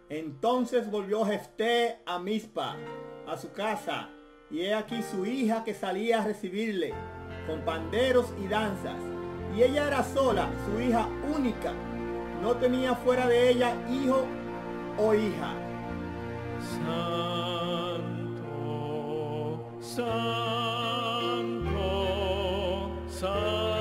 Entonces volvió Jefté a Mizpa, a su casa, y he aquí su hija que salía a recibirle, con panderos y danzas. Y ella era sola, su hija única, no tenía fuera de ella hijo o hija. Santo, santo, santo.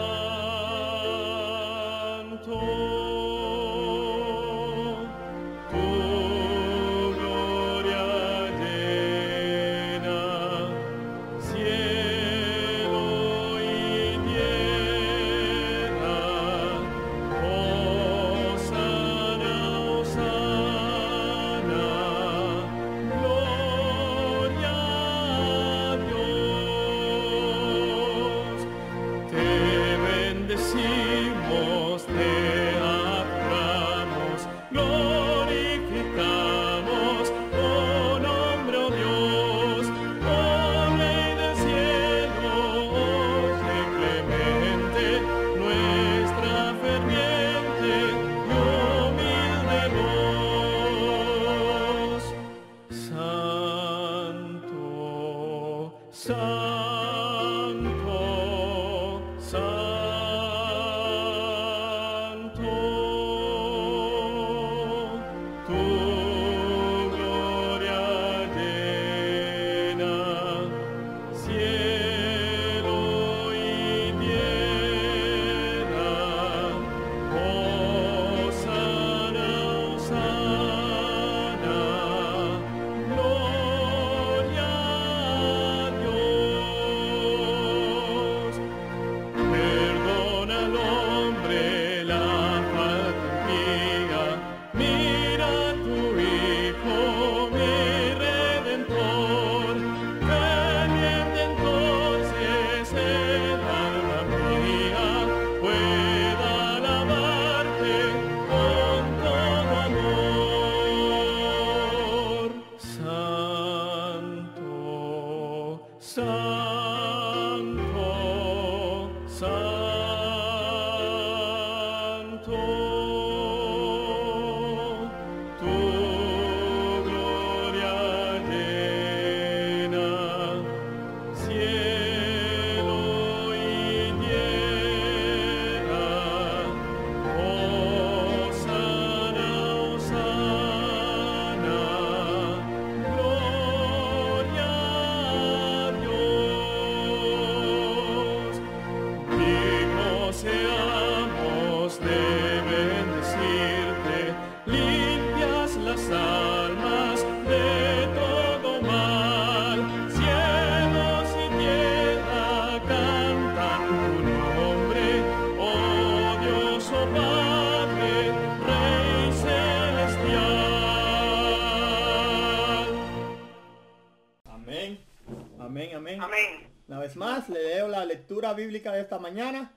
Amén. Una vez más, le leo la lectura bíblica de esta mañana.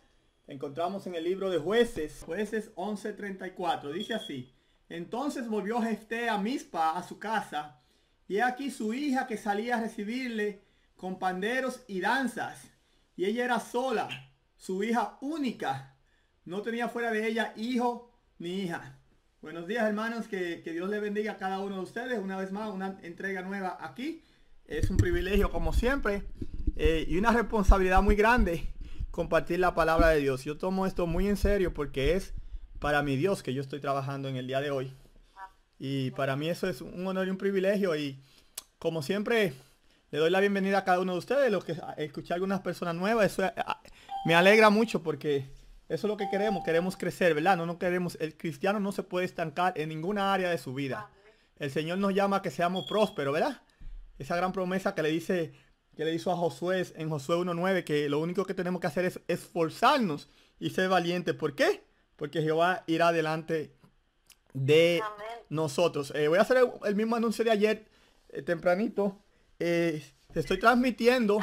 Encontramos en el libro de Jueces 11:34. Dice así: Entonces volvió Jefté a Mizpa, a su casa, y he aquí su hija que salía a recibirle con panderos y danzas. Y ella era sola, su hija única, no tenía fuera de ella hijo ni hija. Buenos días, hermanos, que Dios le bendiga a cada uno de ustedes. Una vez más, una entrega nueva aquí. Es un privilegio, como siempre, y una responsabilidad muy grande compartir la palabra de Dios. Yo tomo esto muy en serio porque es para mi Dios que yo estoy trabajando en el día de hoy. Y para mí eso es un honor y un privilegio. Y como siempre, le doy la bienvenida a cada uno de ustedes, los que escuché algunas personas nuevas. Eso me alegra mucho porque eso es lo que queremos. Queremos crecer, ¿verdad? No queremos. El cristiano no se puede estancar en ninguna área de su vida. El Señor nos llama a que seamos prósperos, ¿verdad? Esa gran promesa que le hizo a Josué en Josué 1:9, que lo único que tenemos que hacer es esforzarnos y ser valientes. ¿Por qué? Porque Jehová irá delante de nosotros. Voy a hacer el mismo anuncio de ayer tempranito. Estoy transmitiendo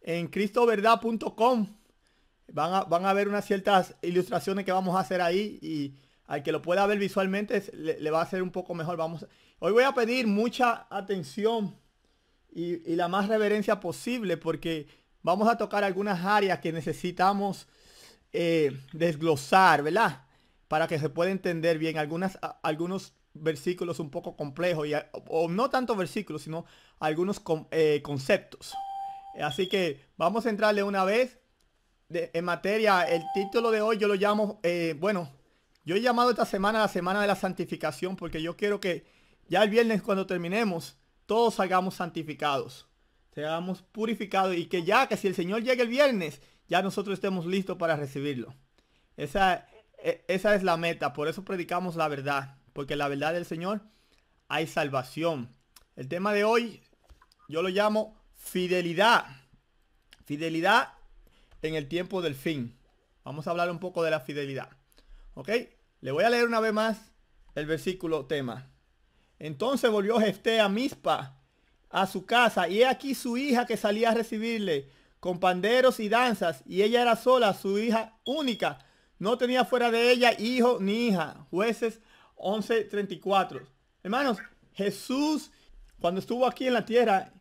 en cristoverdad.com. Van a ver unas ciertas ilustraciones que vamos a hacer ahí, y al que lo pueda ver visualmente le va a ser un poco mejor. Hoy voy a pedir mucha atención y la más reverencia posible, porque vamos a tocar algunas áreas que necesitamos desglosar, ¿verdad? para que se pueda entender bien algunos versículos un poco complejos, o no tanto versículos, sino algunos conceptos. Así que vamos a entrarle una vez en materia. El título de hoy yo lo llamo, yo he llamado esta semana la semana de la santificación, porque yo quiero que ya el viernes, cuando terminemos, todos salgamos santificados, seamos purificados, y que si el Señor llega el viernes, ya nosotros estemos listos para recibirlo. Esa es la meta. Por eso predicamos la verdad, porque en la verdad del Señor hay salvación. El tema de hoy yo lo llamo fidelidad. Fidelidad en el tiempo del fin. Vamos a hablar un poco de la fidelidad. ¿Ok? Le voy a leer una vez más el versículo tema. Entonces volvió Jefté a Mizpa, a su casa, y he aquí su hija que salía a recibirle con panderos y danzas, y ella era sola, su hija única. No tenía fuera de ella hijo ni hija. Jueces 11:34. Hermanos, Jesús, cuando estuvo aquí en la tierra,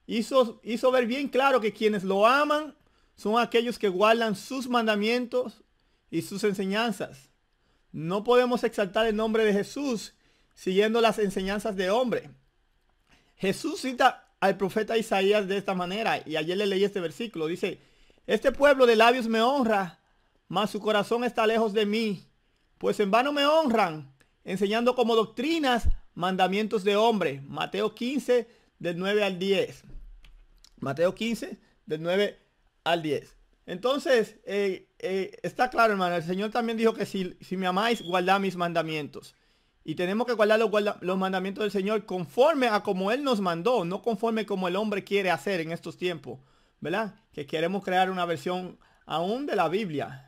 hizo ver bien claro que quienes lo aman son aquellos que guardan sus mandamientos y sus enseñanzas. No podemos exaltar el nombre de Jesús siguiendo las enseñanzas de hombre. Jesús cita al profeta Isaías de esta manera, y ayer le leí este versículo. Dice: este pueblo de labios me honra, mas su corazón está lejos de mí, pues en vano me honran, enseñando como doctrinas mandamientos de hombre. Mateo 15, del 9 al 10. Mateo 15, del 9 al 10. Entonces, está claro, hermano, el Señor también dijo que si me amáis, guardad mis mandamientos. Y tenemos que guardar los mandamientos del Señor conforme a como Él nos mandó, no conforme como el hombre quiere hacer en estos tiempos, ¿verdad? Que queremos crear una versión aún de la Biblia.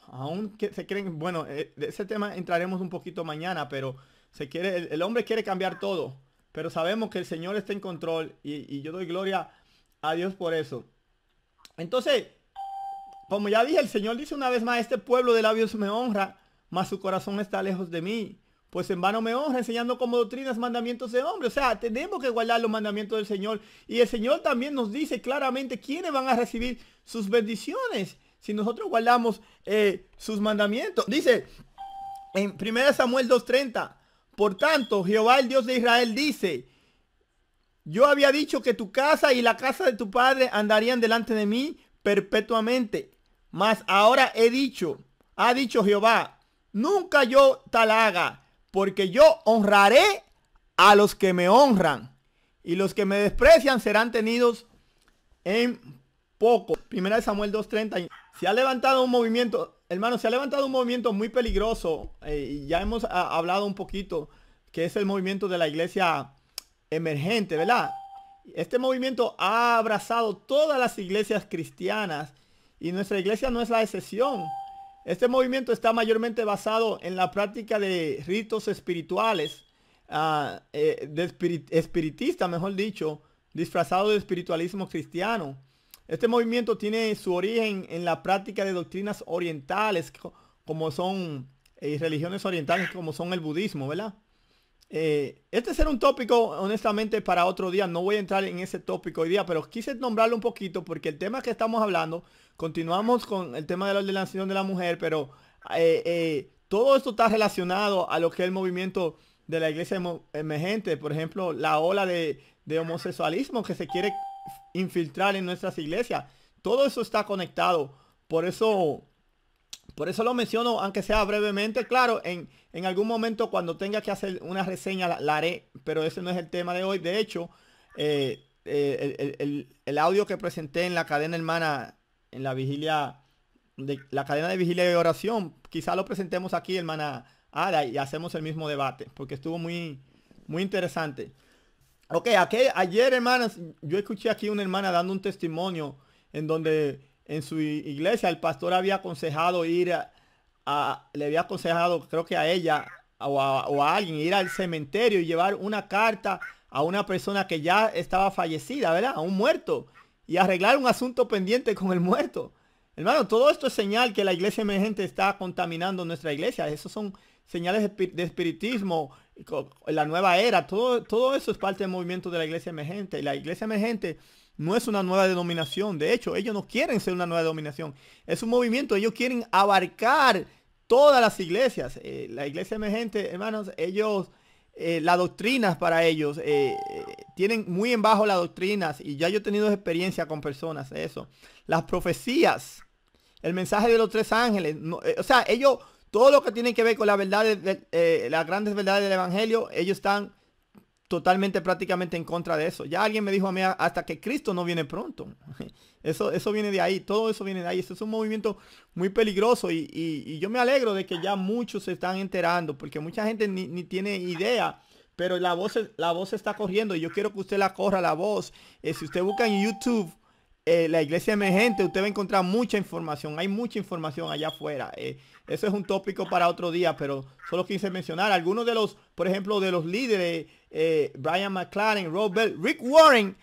Aún que se creen, de ese tema entraremos un poquito mañana, pero el hombre quiere cambiar todo. Pero sabemos que el Señor está en control, y yo doy gloria a Dios por eso. Entonces, como ya dije, el Señor dice una vez más: este pueblo de labios me honra, mas su corazón está lejos de mí. Pues en vano me honra, enseñando como doctrinas mandamientos de hombre. O sea, tenemos que guardar los mandamientos del Señor. Y el Señor también nos dice claramente quiénes van a recibir sus bendiciones si nosotros guardamos sus mandamientos. Dice en 1 Samuel 2:30: por tanto, Jehová, el Dios de Israel, dice: yo había dicho que tu casa y la casa de tu padre andarían delante de mí perpetuamente. Mas ahora ha dicho Jehová: nunca yo tal haga, porque yo honraré a los que me honran, y los que me desprecian serán tenidos en poco. 1 Samuel 2:30. Se ha levantado un movimiento, hermano, muy peligroso. Y ya hemos hablado un poquito, que es el movimiento de la iglesia emergente, ¿verdad? Este movimiento ha abrazado todas las iglesias cristianas, y nuestra iglesia no es la excepción. Este movimiento está mayormente basado en la práctica de ritos espirituales, espiritista, mejor dicho, disfrazado de espiritualismo cristiano. Este movimiento tiene su origen en la práctica de doctrinas orientales, como son religiones orientales, como son el budismo, ¿verdad? Este será un tópico, honestamente, para otro día. No voy a entrar en ese tópico hoy día, pero quise nombrarlo un poquito porque el tema que estamos hablando, continuamos con el tema de la ordenación de la mujer, pero todo esto está relacionado a lo que es el movimiento de la iglesia emergente. Por ejemplo, la ola de homosexualismo que se quiere infiltrar en nuestras iglesias. Todo eso está conectado. Por eso lo menciono, aunque sea brevemente. Claro, en algún momento, cuando tenga que hacer una reseña, la haré, pero ese no es el tema de hoy. De hecho, el audio que presenté en la cadena hermana, en la vigilia, la cadena de vigilia y oración, quizá lo presentemos aquí, hermana Ada, y hacemos el mismo debate, porque estuvo muy, muy interesante. Ok, ayer, hermanas, yo escuché aquí una hermana dando un testimonio en donde en su iglesia el pastor había aconsejado le había aconsejado, creo que a ella o a alguien, ir al cementerio y llevar una carta a una persona que ya estaba fallecida, ¿verdad? A un muerto, y arreglar un asunto pendiente con el muerto. Hermano, todo esto es señal que la iglesia emergente está contaminando nuestra iglesia. Esos son señales de espiritismo, la nueva era. Todo eso es parte del movimiento de la iglesia emergente. Y la iglesia emergente no es una nueva denominación. De hecho, ellos no quieren ser una nueva denominación. Es un movimiento. Ellos quieren abarcar todas las iglesias. La iglesia emergente, hermanos, ellos, las doctrinas para ellos, tienen muy en bajo las doctrinas, y ya yo he tenido experiencia con personas de eso. Las profecías, el mensaje de los 3 ángeles, o sea, ellos, todo lo que tiene que ver con la verdad, las grandes verdades del evangelio, ellos están totalmente, prácticamente en contra de eso. Ya alguien me dijo a mí, hasta que Cristo no viene pronto. Eso viene de ahí, todo eso viene de ahí. Eso es un movimiento muy peligroso, y yo me alegro de que ya muchos se están enterando, porque mucha gente ni tiene idea, pero la voz está corriendo, y yo quiero que usted la corra, la voz. Si usted busca en YouTube la iglesia emergente, usted va a encontrar mucha información. Hay mucha información allá afuera. Eso es un tópico para otro día, pero solo quise mencionar algunos de los, por ejemplo, de los líderes, Brian McLaren, Rob Bell, Rick Warren.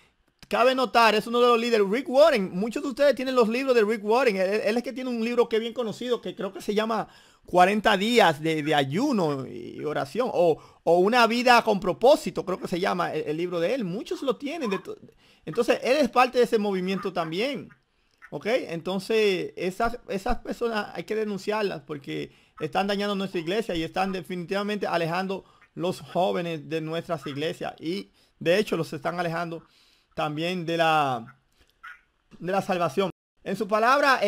Cabe notar, es uno de los líderes, Rick Warren. Muchos de ustedes tienen los libros de Rick Warren. Él es que tiene un libro que es bien conocido, que creo que se llama 40 días de ayuno y oración, o una vida con propósito, creo que se llama el libro de él. Muchos lo tienen. Entonces, él es parte de ese movimiento también. ¿Ok? Entonces, esas personas hay que denunciarlas, porque están dañando nuestra iglesia y están definitivamente alejando los jóvenes de nuestras iglesias. Y, de hecho, los están alejando también de la salvación. En su palabra,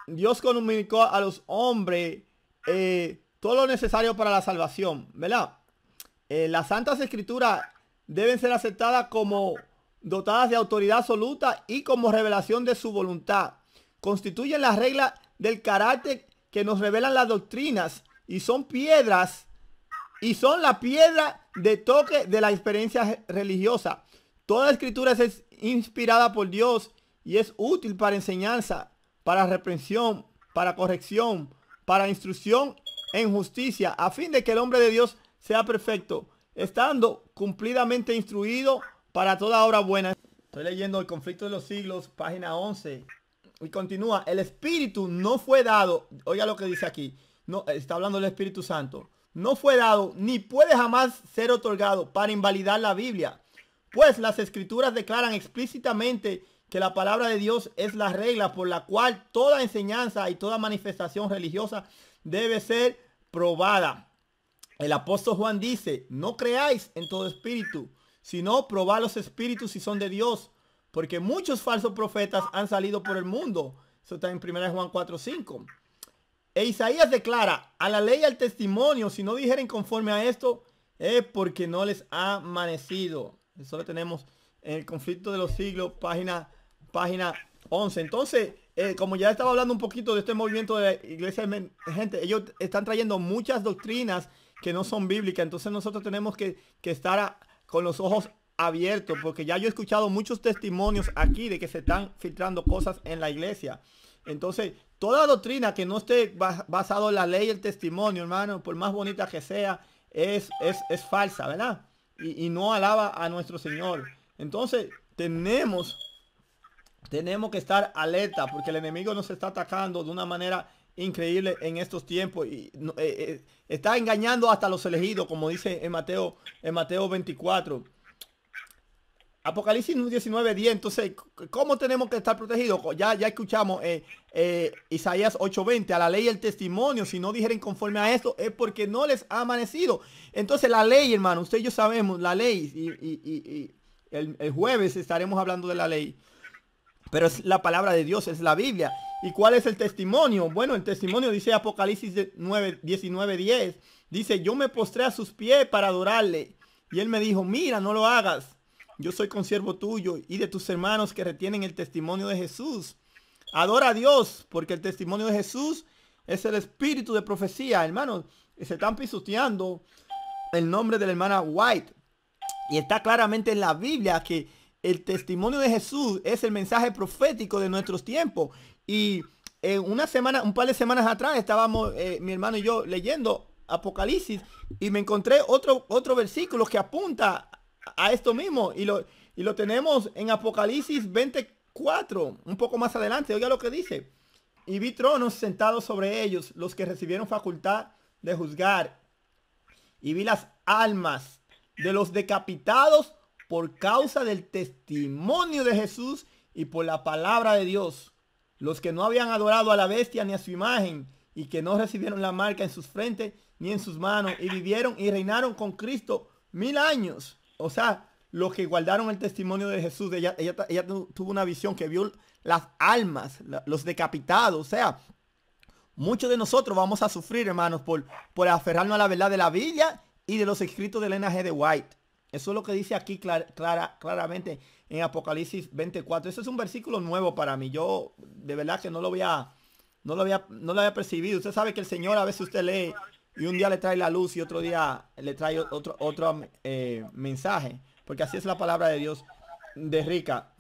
Dios comunicó a los hombres todo lo necesario para la salvación, ¿verdad? Las Santas Escrituras deben ser aceptadas como dotadas de autoridad absoluta y como revelación de su voluntad. Constituyen la regla del carácter que nos revelan las doctrinas, y son piedras, y son la piedra de toque de la experiencia religiosa. Toda escritura es inspirada por Dios y es útil para enseñanza, para reprensión, para corrección, para instrucción en justicia, a fin de que el hombre de Dios sea perfecto, estando cumplidamente instruido para toda obra buena. Estoy leyendo El conflicto de los siglos, página 11. Y continúa: el Espíritu no fue dado, oiga lo que dice aquí, no, está hablando del Espíritu Santo, no fue dado ni puede jamás ser otorgado para invalidar la Biblia, pues las Escrituras declaran explícitamente que la palabra de Dios es la regla por la cual toda enseñanza y toda manifestación religiosa debe ser probada. El apóstol Juan dice: no creáis en todo espíritu, sino probad los espíritus si son de Dios, porque muchos falsos profetas han salido por el mundo. Eso está en 1 Juan 4:5. E Isaías declara: a la ley y al testimonio, si no dijeren conforme a esto, es porque no les ha amanecido. Eso lo tenemos en El conflicto de los siglos, página 11. Entonces, como ya estaba hablando un poquito de este movimiento de la iglesia emergente, ellos están trayendo muchas doctrinas que no son bíblicas. Entonces nosotros tenemos que estar con los ojos abiertos, porque ya yo he escuchado muchos testimonios aquí de que se están filtrando cosas en la iglesia. Entonces, toda doctrina que no esté basado en la ley y el testimonio, hermano, por más bonita que sea, es falsa, ¿verdad? Y no alaba a nuestro Señor. Entonces, tenemos que estar alerta, porque el enemigo nos está atacando de una manera increíble en estos tiempos, y está engañando hasta los elegidos, como dice en Mateo 24. Apocalipsis 19:10. Entonces, ¿cómo tenemos que estar protegidos? Ya escuchamos Isaías 8:20. A la ley y el testimonio, si no dijeren conforme a esto, es porque no les ha amanecido. Entonces, la ley, hermano, usted y yo sabemos la ley, y el jueves estaremos hablando de la ley, pero es la palabra de Dios, es la Biblia. ¿Y cuál es el testimonio? Bueno, el testimonio dice Apocalipsis 19:10. Dice: yo me postré a sus pies para adorarle, y él me dijo: mira, no lo hagas. Yo soy consiervo tuyo y de tus hermanos que retienen el testimonio de Jesús. Adora a Dios, porque el testimonio de Jesús es el espíritu de profecía. Hermanos, se están pisoteando el nombre de la hermana White, y está claramente en la Biblia que el testimonio de Jesús es el mensaje profético de nuestros tiempos. Y un par de semanas atrás estábamos mi hermano y yo leyendo Apocalipsis, y me encontré otro versículo que apunta a esto mismo, y lo tenemos en Apocalipsis 24, un poco más adelante. Oiga lo que dice: y vi tronos sentados sobre ellos, los que recibieron facultad de juzgar, y vi las almas de los decapitados por causa del testimonio de Jesús y por la palabra de Dios, los que no habían adorado a la bestia ni a su imagen, y que no recibieron la marca en sus frentes ni en sus manos, y vivieron y reinaron con Cristo 1000 años. O sea, los que guardaron el testimonio de Jesús. Ella tuvo una visión que vio las almas, los decapitados. O sea, muchos de nosotros vamos a sufrir, hermanos, por aferrarnos a la verdad de la Biblia y de los escritos de Elena G. de White. Eso es lo que dice aquí claramente en Apocalipsis 24. Ese es un versículo nuevo para mí. Yo de verdad que no lo había percibido. Usted sabe que el Señor a veces usted lee y un día le trae la luz y otro día le trae otro mensaje. Porque así es la palabra de Dios de rica.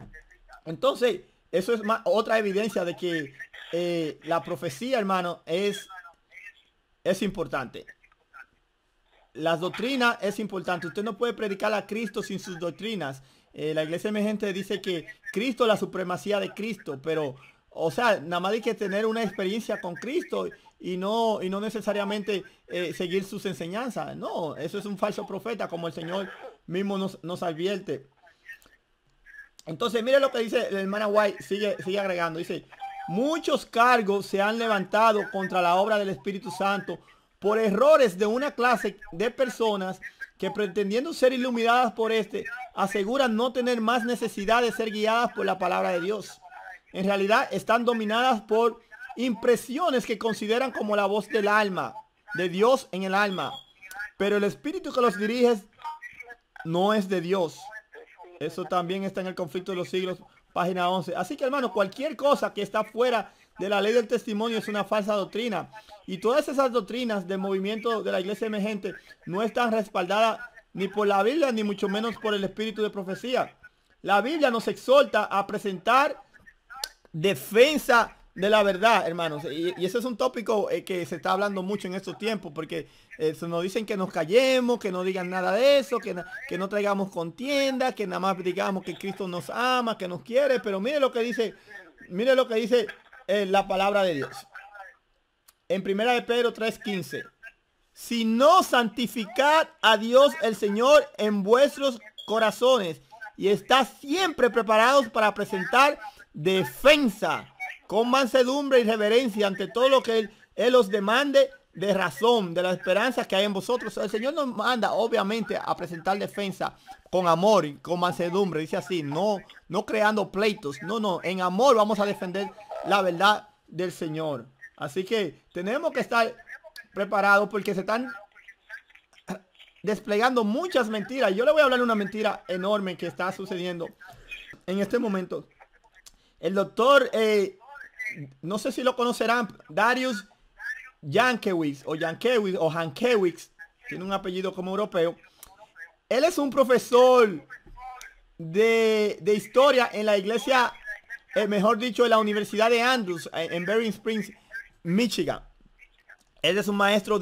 Entonces, eso es otra evidencia de que la profecía, hermano, es importante. Las doctrinas es importante. Usted no puede predicar a Cristo sin sus doctrinas. La iglesia emergente dice que Cristo, la supremacía de Cristo, pero, o sea, nada más hay que tener una experiencia con Cristo y no necesariamente seguir sus enseñanzas. No, eso es un falso profeta, como el Señor mismo nos advierte. Entonces, mire lo que dice la hermana White, sigue agregando. Dice, muchos cargos se han levantado contra la obra del Espíritu Santo por errores de una clase de personas que, pretendiendo ser iluminadas por aseguran no tener más necesidad de ser guiadas por la palabra de Dios. En realidad están dominadas por impresiones que consideran como la voz del alma, de Dios en el alma. Pero el espíritu que los dirige no es de Dios. Eso también está en el Conflicto de los Siglos, página 11. Así que, hermano, cualquier cosa que está fuera de la ley del testimonio es una falsa doctrina. Y todas esas doctrinas del movimiento de la iglesia emergente no están respaldadas ni por la Biblia, ni mucho menos por el espíritu de profecía. La Biblia nos exhorta a presentar defensa de la verdad, hermanos. Y ese es un tópico que se está hablando mucho en estos tiempos, porque nos dicen que nos callemos, que no digan nada de eso, que no traigamos contienda, que nada más digamos que Cristo nos ama, que nos quiere. Pero mire lo que dice la palabra de Dios. En 1 de Pedro 3:15. Si no, santificad a Dios el Señor en vuestros corazones y estad siempre preparados para presentar defensa con mansedumbre y reverencia ante todo lo que Él os demande de razón de la esperanza que hay en vosotros. El Señor nos manda obviamente a presentar defensa con amor y con mansedumbre. Dice así, no creando pleitos. No, en amor vamos a defender la verdad del Señor. Así que tenemos que estar preparados porque se están desplegando muchas mentiras. Yo le voy a hablar de una mentira enorme que está sucediendo en este momento. El doctor, no sé si lo conocerán, Darius Yankiewicz o Hankiewicz, tiene un apellido como europeo. Él es un profesor de historia en la iglesia, mejor dicho, en la Universidad de Andrews, en Berry Springs, Michigan. Él es un maestro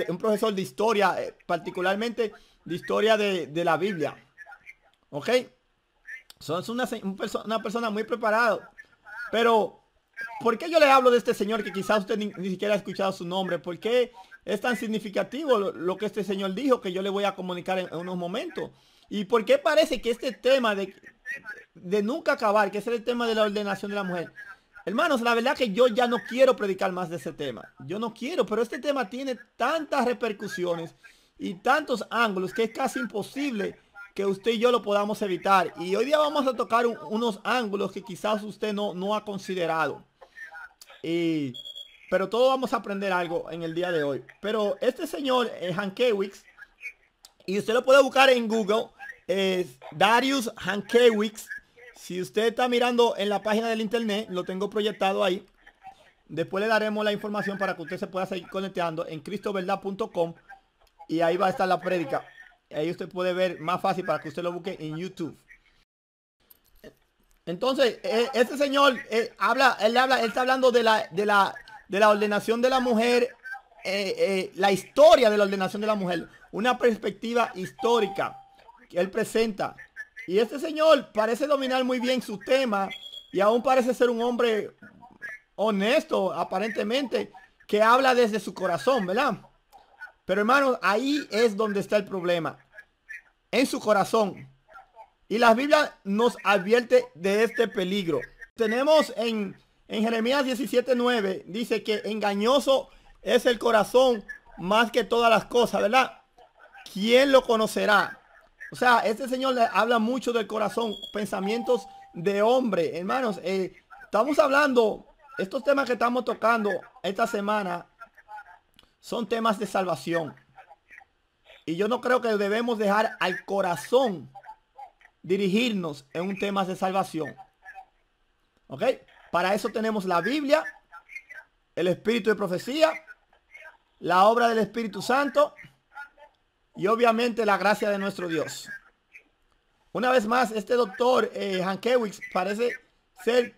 un profesor de historia, particularmente de historia de la Biblia. ¿Ok? Es una persona muy preparada. Pero, ¿por qué yo le hablo de este señor que quizás usted ni siquiera ha escuchado su nombre? ¿Por qué es tan significativo lo que este señor dijo, que yo le voy a comunicar en unos momentos? ¿Y por qué parece que este tema de nunca acabar, que es el tema de la ordenación de la mujer? Hermanos, la verdad que yo ya no quiero predicar más de ese tema. Yo no quiero, pero este tema tiene tantas repercusiones y tantos ángulos que es casi imposible que usted y yo lo podamos evitar. Y hoy día vamos a tocar unos ángulos que quizás usted no ha considerado. Pero todos vamos a aprender algo en el día de hoy. Pero este señor, Hankiewicz, y usted lo puede buscar en Google, Darius Hankiewicz. Si usted está mirando en la página del internet, lo tengo proyectado ahí. Después le daremos la información para que usted se pueda seguir conectando en cristoverdad.com y ahí va a estar la prédica. Ahí usted puede ver más fácil para que usted lo busque en YouTube. Entonces, este señor él está hablando de la ordenación de la mujer, la historia de la ordenación de la mujer, una perspectiva histórica que él presenta. Y este señor parece dominar muy bien su tema y aún parece ser un hombre honesto, aparentemente, que habla desde su corazón, ¿verdad? Pero hermanos, ahí es donde está el problema, en su corazón. Y la Biblia nos advierte de este peligro. Tenemos en En Jeremías 17:9 dice que engañoso es el corazón más que todas las cosas, ¿verdad? ¿Quién lo conocerá? O sea, este señor le habla mucho del corazón, pensamientos de hombre. Hermanos, estamos hablando, estos temas que estamos tocando esta semana son temas de salvación. Y yo no creo que debemos dejar al corazón dirigirnos en un tema de salvación. ¿Ok? Para eso tenemos la Biblia, el espíritu de profecía, la obra del Espíritu Santo y obviamente la gracia de nuestro Dios. Una vez más, este doctor Hankiewicz parece ser,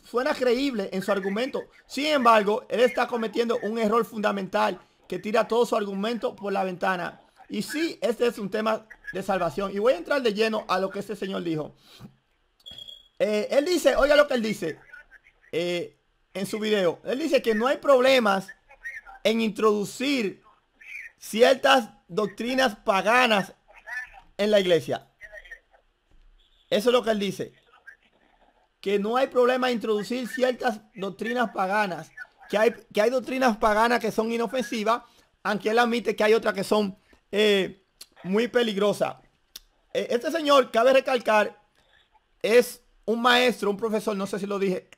suena creíble en su argumento. Sin embargo, él está cometiendo un error fundamental que tira todo su argumento por la ventana. Y sí, este es un tema de salvación. Y voy a entrar de lleno a lo que este señor dijo. Él dice, oiga lo que él dice en su video. Él dice que no hay problemas en introducir ciertas doctrinas paganas en la iglesia. Eso es lo que él dice. Que no hay problema en introducir ciertas doctrinas paganas. Que hay doctrinas paganas que son inofensivas, aunque él admite que hay otras que son muy peligrosas. Este señor, cabe recalcar, es un maestro, un profesor, no sé si lo dije.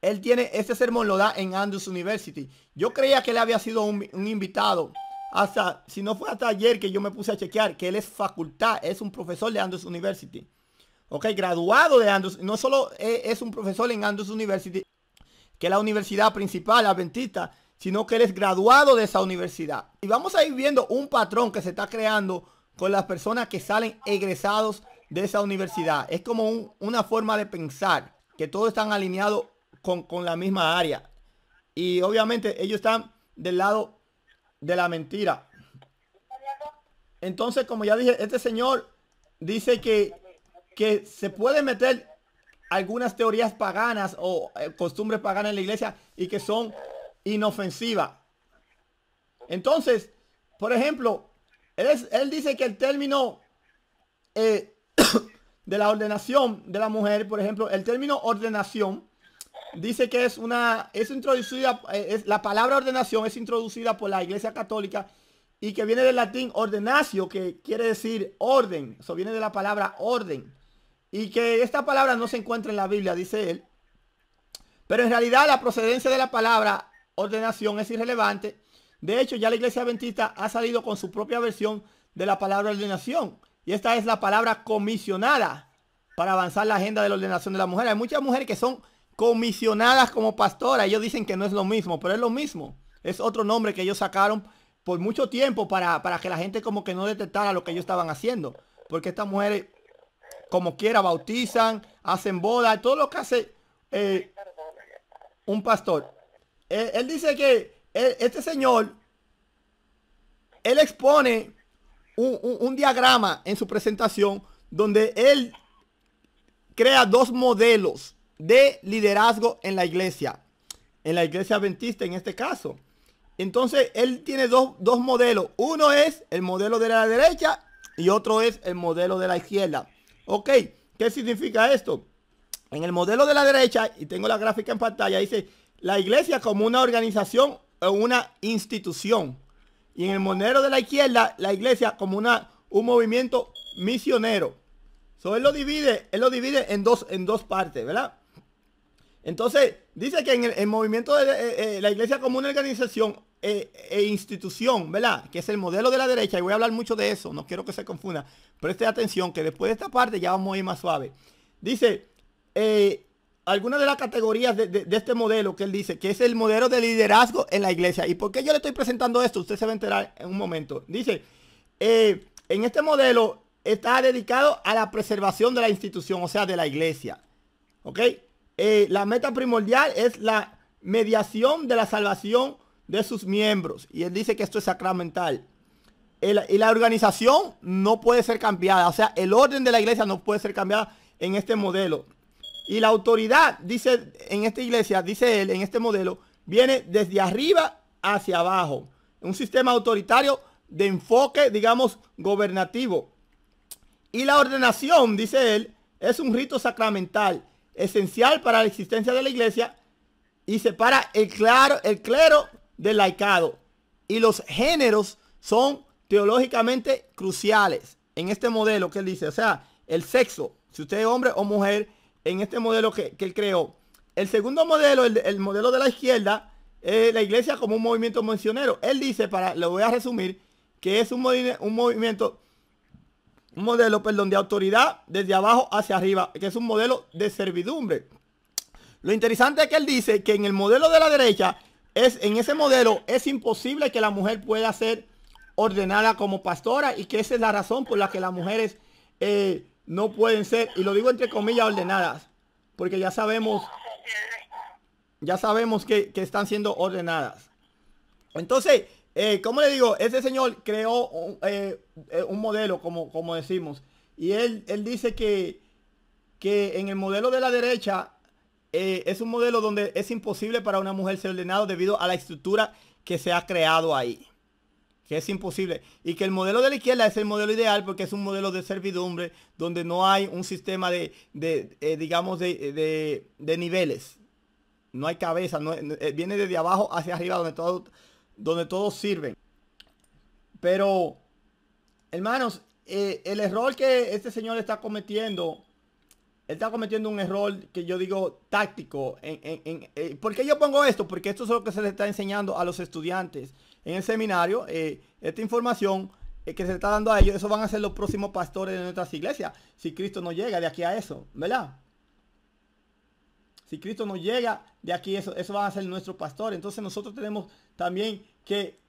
Él tiene, este sermón lo da en Andrews University. Yo creía que él había sido un invitado. Hasta, si no fue hasta ayer que yo me puse a chequear, que él es facultad, es un profesor de Andrews University. Ok, graduado de Andrews. No solo es un profesor en Andrews University, que es la universidad principal adventista, sino que él es graduado de esa universidad. Y vamos a ir viendo un patrón que se está creando con las personas que salen egresados de esa universidad. Es como una forma de pensar, que todos están alineados con la misma área. Y obviamente ellos están del lado de la mentira. Entonces, como ya dije, este señor dice que se puede meter algunas teorías paganas o costumbres paganas en la iglesia y que son inofensivas. Entonces, por ejemplo, él dice que el término de la ordenación de la mujer, por ejemplo, el término ordenación, dice que es introducida, la palabra ordenación es introducida por la Iglesia Católica y que viene del latín ordenatio, que quiere decir orden. Eso viene de la palabra orden. Y que esta palabra no se encuentra en la Biblia, dice él. Pero en realidad la procedencia de la palabra ordenación es irrelevante. De hecho, ya la Iglesia Adventista ha salido con su propia versión de la palabra ordenación. Y esta es la palabra comisionada para avanzar la agenda de la ordenación de la mujer. Hay muchas mujeres que son comisionadas como pastora. Ellos dicen que no es lo mismo, pero es lo mismo. Es otro nombre que ellos sacaron por mucho tiempo para que la gente como que no detectara lo que ellos estaban haciendo. Porque estas mujeres, como quiera, bautizan, hacen bodas, todo lo que hace un pastor. Él dice que este señor, él expone un diagrama en su presentación donde él crea dos modelos de liderazgo en la iglesia adventista en este caso. Entonces él tiene dos modelos. Uno es el modelo de la derecha y otro es el modelo de la izquierda. Ok, ¿qué significa esto? En el modelo de la derecha, y tengo la gráfica en pantalla, dice la iglesia como una organización o una institución. Y en el modelo de la izquierda, la iglesia como un movimiento misionero. So, él lo divide en dos partes, ¿verdad? Entonces, dice que en el movimiento de la iglesia como una organización e institución, ¿verdad? Que es el modelo de la derecha, y voy a hablar mucho de eso, no quiero que se confunda. Preste atención que después de esta parte ya vamos a ir más suave. Dice, algunas de las categorías de este modelo que él dice, que es el modelo de liderazgo en la iglesia. ¿Y por qué yo le estoy presentando esto? Usted se va a enterar en un momento. Dice, en este modelo está dedicado a la preservación de la institución, o sea, de la iglesia. ¿Ok? La meta primordial es la mediación de la salvación de sus miembros. Y él dice que esto es sacramental. Y la organización no puede ser cambiada. O sea, el orden de la iglesia no puede ser cambiada en este modelo. Y la autoridad, dice en esta iglesia, dice él, en este modelo, viene desde arriba hacia abajo. Un sistema autoritario de enfoque, digamos, gobernativo. Y la ordenación, dice él, es un rito sacramental esencial para la existencia de la iglesia y separa el clero del laicado. Y los géneros son teológicamente cruciales en este modelo que él dice. O sea, el sexo, si usted es hombre o mujer, en este modelo que él creó. El segundo modelo, el modelo de la izquierda, es la iglesia como un movimiento misionero. Él dice, lo voy a resumir, que es un modelo, de autoridad desde abajo hacia arriba, que es un modelo de servidumbre. Lo interesante es que él dice que en el modelo de la derecha, en ese modelo es imposible que la mujer pueda ser ordenada como pastora, y que esa es la razón por la que las mujeres no pueden ser, y lo digo entre comillas, ordenadas, porque ya sabemos que están siendo ordenadas. Entonces, como le digo, ese señor creó un modelo, como decimos, y él dice que en el modelo de la derecha es un modelo donde es imposible para una mujer ser ordenada debido a la estructura que se ha creado ahí, que es imposible, y que el modelo de la izquierda es el modelo ideal porque es un modelo de servidumbre donde no hay un sistema digamos de niveles. No hay cabeza, viene desde abajo hacia arriba donde todos sirven. Pero, hermanos, el error que este señor está cometiendo, él está cometiendo un error que yo digo táctico. ¿Por qué yo pongo esto? Porque esto es lo que se le está enseñando a los estudiantes en el seminario. Esta información que se le está dando a ellos, eso van a ser los próximos pastores de nuestras iglesias, si Cristo no llega de aquí a eso, ¿verdad? Si Cristo no llega de aquí, eso van a ser nuestros pastores. Entonces nosotros tenemos también que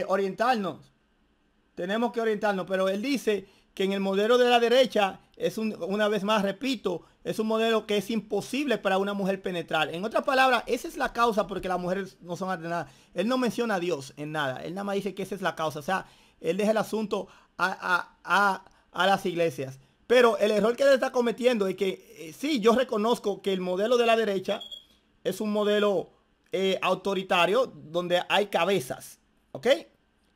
orientarnos. Tenemos que orientarnos. Pero él dice que en el modelo de la derecha, una vez más repito, es un modelo que es imposible para una mujer penetrar. En otras palabras, esa es la causa porque las mujeres no son ordenadas. Él no menciona a Dios en nada. Él nada más dice que esa es la causa. O sea, él deja el asunto a las iglesias. Pero el error que él está cometiendo es que sí, yo reconozco que el modelo de la derecha es un modelo autoritario donde hay cabezas, ¿ok?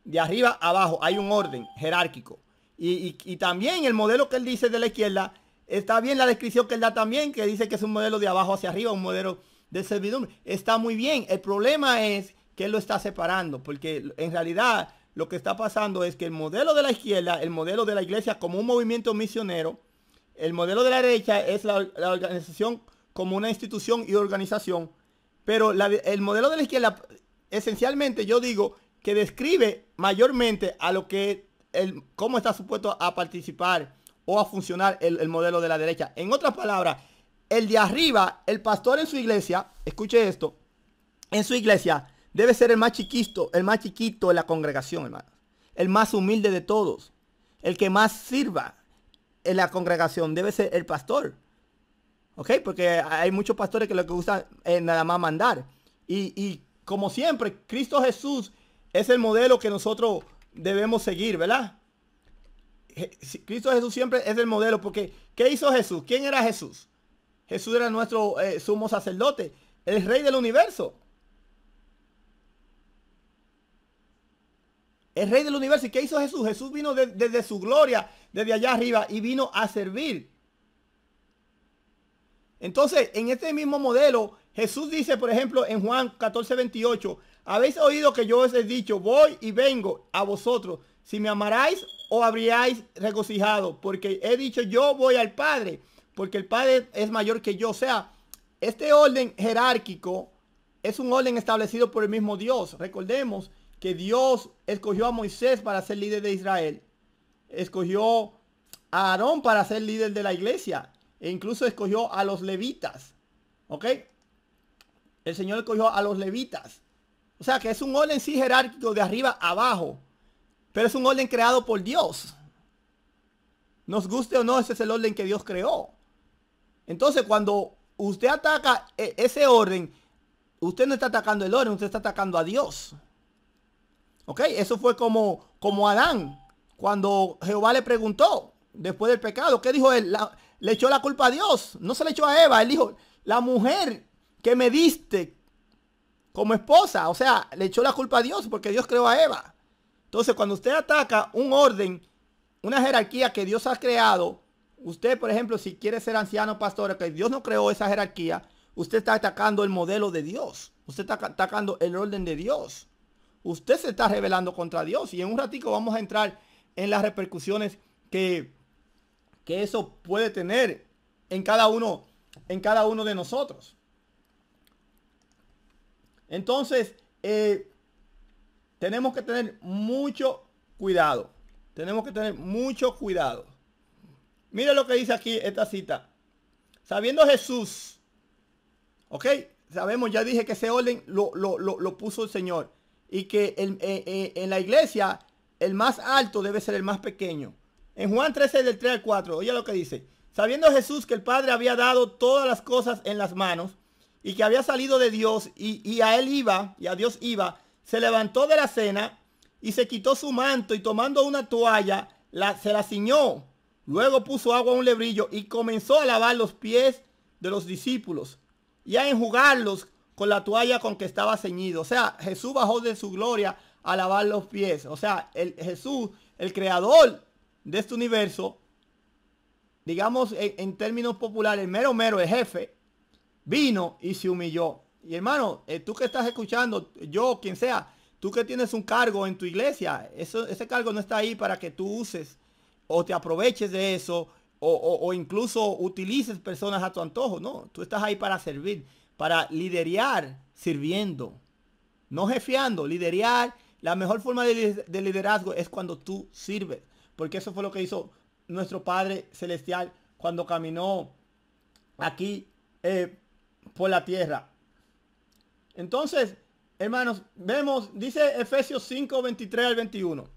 De arriba a abajo hay un orden jerárquico. Y también el modelo que él dice de la izquierda, está bien la descripción que él da también, que dice que es un modelo de abajo hacia arriba, un modelo de servidumbre. Está muy bien. El problema es que él lo está separando, porque en realidad lo que está pasando es que el modelo de la izquierda, el modelo de la iglesia como un movimiento misionero, el modelo de la derecha es la organización como una institución y organización, pero el modelo de la izquierda esencialmente yo digo que describe mayormente a lo que cómo está supuesto a participar o a funcionar el modelo de la derecha. En otras palabras, el de arriba, el pastor en su iglesia, escuche esto, en su iglesia debe ser el más chiquito de la congregación, hermano. El más humilde de todos. El que más sirva en la congregación debe ser el pastor. ¿Ok? Porque hay muchos pastores que lo que gustan es nada más mandar. Y como siempre, Cristo Jesús es el modelo que nosotros debemos seguir, ¿verdad? Cristo Jesús siempre es el modelo porque ¿qué hizo Jesús? ¿Quién era Jesús? Jesús era nuestro sumo sacerdote, el rey del universo. El rey del universo. ¿Y qué hizo Jesús? Jesús vino desde su gloria, desde allá arriba, y vino a servir. Entonces, en este mismo modelo, Jesús dice, por ejemplo, en Juan 14:28, habéis oído que yo os he dicho, voy y vengo a vosotros, si me amarais o habríais regocijado, porque he dicho, yo voy al Padre, porque el Padre es mayor que yo. O sea, este orden jerárquico es un orden establecido por el mismo Dios. Recordemos que Dios escogió a Moisés para ser líder de Israel. Escogió a Aarón para ser líder de la iglesia. E incluso escogió a los levitas. ¿Ok? El Señor escogió a los levitas. O sea que es un orden sí jerárquico de arriba a abajo. Pero es un orden creado por Dios. Nos guste o no, ese es el orden que Dios creó. Entonces cuando usted ataca ese orden, usted no está atacando el orden, usted está atacando a Dios. ¿Ok? Eso fue como Adán. Cuando Jehová le preguntó, después del pecado, ¿qué dijo él? Le echó la culpa a Dios. No se le echó a Eva. Él dijo, la mujer que me diste como esposa. O sea, le echó la culpa a Dios porque Dios creó a Eva. Entonces, cuando usted ataca un orden, una jerarquía que Dios ha creado, usted, por ejemplo, si quiere ser anciano, pastor, que Dios no creó esa jerarquía, usted está atacando el modelo de Dios. Usted está atacando el orden de Dios. Usted se está rebelando contra Dios. Y en un ratico vamos a entrar en las repercusiones que eso puede tener en cada uno de nosotros. Entonces, tenemos que tener mucho cuidado. Tenemos que tener mucho cuidado. Mire lo que dice aquí esta cita. Sabiendo Jesús, ok, sabemos, ya dije que ese orden lo puso el Señor. Y que en la iglesia el más alto debe ser el más pequeño. En Juan 13 del 3 al 4, oye lo que dice. Sabiendo Jesús que el Padre había dado todas las cosas en las manos y que había salido de Dios y a él iba, y a Dios iba, se levantó de la cena y se quitó su manto y tomando una toalla se la ciñó. Luego puso agua en un lebrillo y comenzó a lavar los pies de los discípulos y a enjugarlos con la toalla con que estaba ceñido. O sea, Jesús bajó de su gloria a lavar los pies. O sea, Jesús, el creador de este universo, digamos en términos populares, el mero, el jefe, vino y se humilló. Y hermano, tú que estás escuchando, yo, quien sea, tú que tienes un cargo en tu iglesia, ese cargo no está ahí para que tú uses o te aproveches de eso o incluso utilices personas a tu antojo. No, tú estás ahí para servir, para liderar sirviendo, no jefeando, liderar. La mejor forma de liderazgo es cuando tú sirves, porque eso fue lo que hizo nuestro Padre Celestial cuando caminó aquí por la tierra. Entonces, hermanos, vemos, dice Efesios 5, 23 al 21.